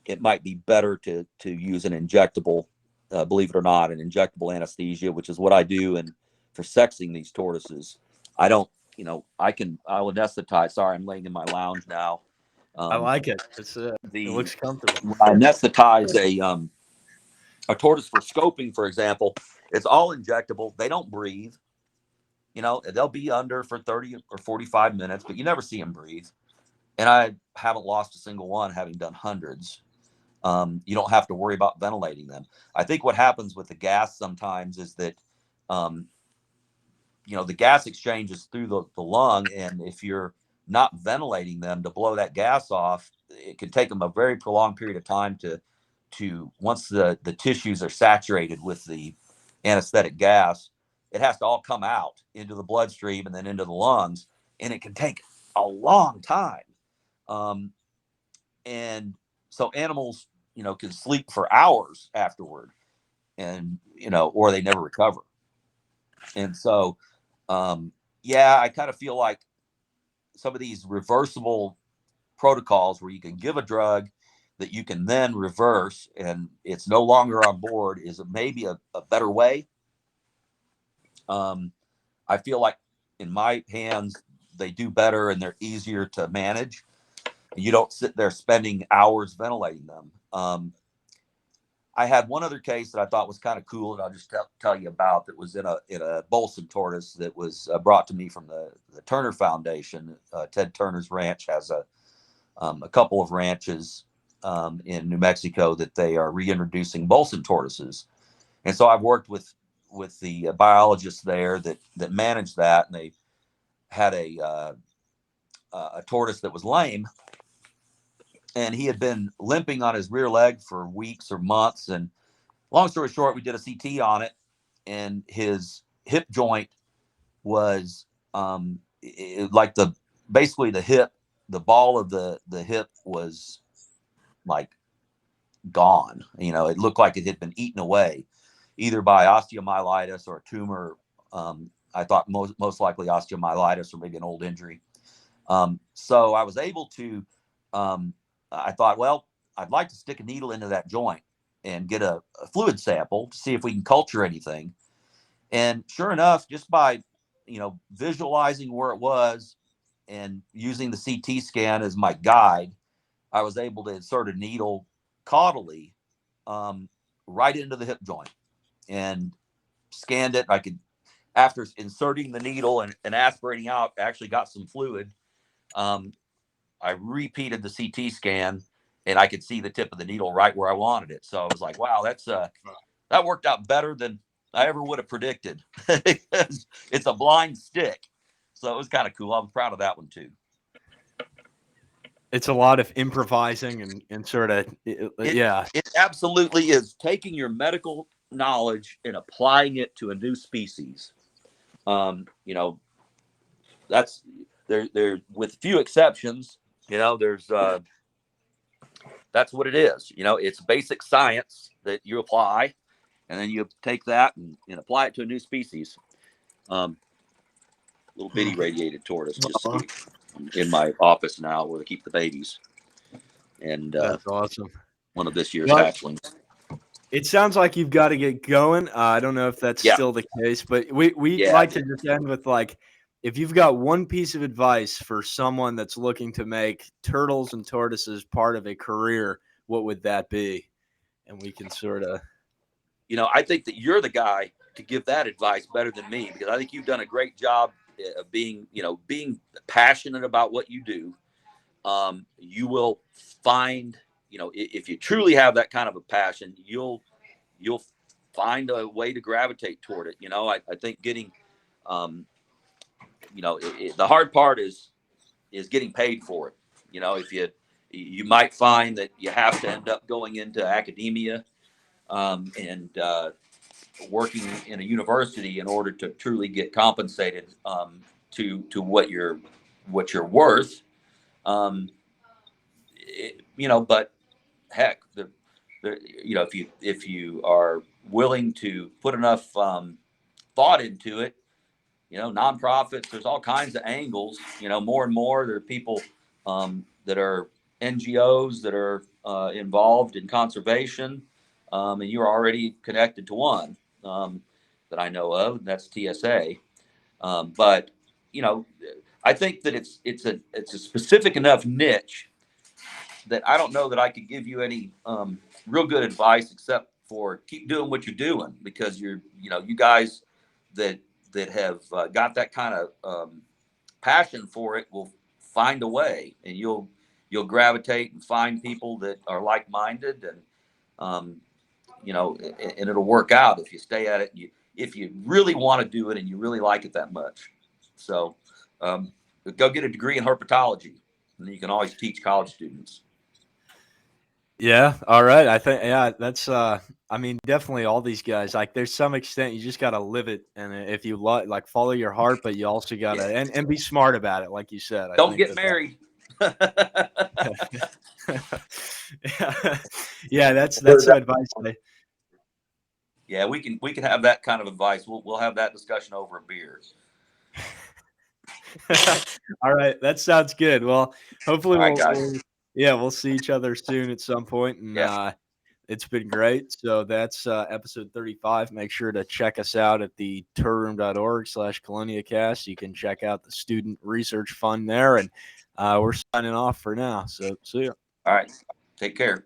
it might be better to use an injectable, believe it or not, an injectable anesthesia, which is what I do. And for sexing these tortoises, I don't, I'll anesthetize. Sorry, I'm laying in my lounge now. I like it. It looks comfortable. I anesthetize a tortoise for scoping, for example. It's all injectable. They don't breathe. They'll be under for 30 or 45 minutes, but you never see them breathe. And I haven't lost a single one, having done hundreds. You don't have to worry about ventilating them. I think what happens with the gas sometimes is that, the gas exchanges through the lung, and if you're not ventilating them to blow that gas off, it can take them a very prolonged period of time to once the tissues are saturated with the anesthetic gas, it has to all come out into the bloodstream and then into the lungs, and it can take a long time. And so animals, can sleep for hours afterward, and, or they never recover. And so, I kind of feel like some of these reversible protocols where you can give a drug that you can then reverse and it's no longer on board is maybe a better way. I feel like in my hands, they do better and they're easier to manage. You don't sit there spending hours ventilating them. I had one other case that I thought was kind of cool that I'll just tell you about, that was in a Bolson tortoise that was brought to me from the Turner Foundation. Ted Turner's ranch has a couple of ranches in New Mexico that they are reintroducing Bolson tortoises. And so I've worked with the biologists there that managed that, and they had a tortoise that was lame, and he had been limping on his rear leg for weeks or months. And long story short, we did a CT on it, and his hip joint was basically the hip, the ball of the hip was like gone. It looked like it had been eaten away, either by osteomyelitis or a tumor. I thought most likely osteomyelitis or maybe an old injury. So I was able to, I thought, well, I'd like to stick a needle into that joint and get a fluid sample to see if we can culture anything. And sure enough, just by, visualizing where it was and using the CT scan as my guide, I was able to insert a needle caudally right into the hip joint and scanned it. I could, after inserting the needle and aspirating out, actually got some fluid. I repeated the CT scan, and I could see the tip of the needle right where I wanted it. So I was like, wow, that worked out better than I ever would have predicted. It's a blind stick. So it was kind of cool. I was proud of that one too. It's a lot of improvising and sort of, yeah. It absolutely is taking your medical knowledge and applying it to a new species. That's there with few exceptions. There's that's what it is. It's basic science that you apply, and then you take that and apply it to a new species. Little bitty radiated tortoise just in my office now where they keep the babies. And that's awesome. One of this year's hatchlings. It sounds like you've got to get going. I don't know if that's still the case, but we like to just end with, like, if you've got one piece of advice for someone that's looking to make turtles and tortoises part of a career, what would that be? And we can sort of, I think that you're the guy to give that advice better than me, because I think you've done a great job of being passionate about what you do. You will find, if you truly have that kind of a passion, you'll find a way to gravitate toward it. I think getting, the hard part is getting paid for it. If you might find that you have to end up going into academia and working in a university in order to truly get compensated to what you're worth. But heck, if you are willing to put enough thought into it, nonprofits, there's all kinds of angles. More and more there are people that are NGOs that are involved in conservation, and you're already connected to one that I know of, and that's TSA. But I think that it's a specific enough niche that I don't know that I could give you any real good advice except for keep doing what you're doing, because you guys that have got that kind of passion for it will find a way, and you'll gravitate and find people that are like-minded, and and it'll work out if you stay at it. If you really want to do it and you really like it that much. So go get a degree in herpetology, and then you can always teach college students. Yeah. All right. I think, that's, definitely all these guys, like, there's some extent you just got to live it. And if you like follow your heart, but you also got to, and be smart about it. Like you said, don't get married. Yeah. That's some advice. Yeah. We can have that kind of advice. We'll have that discussion over a beer. All right. That sounds good. Well, hopefully all right, guys. we'll see each other soon at some point. And It's been great. So that's episode 35. Make sure to check us out at the tourroom.org/coloniacast. You can check out the student research fund there. And we're signing off for now. So see ya. All right. Take care.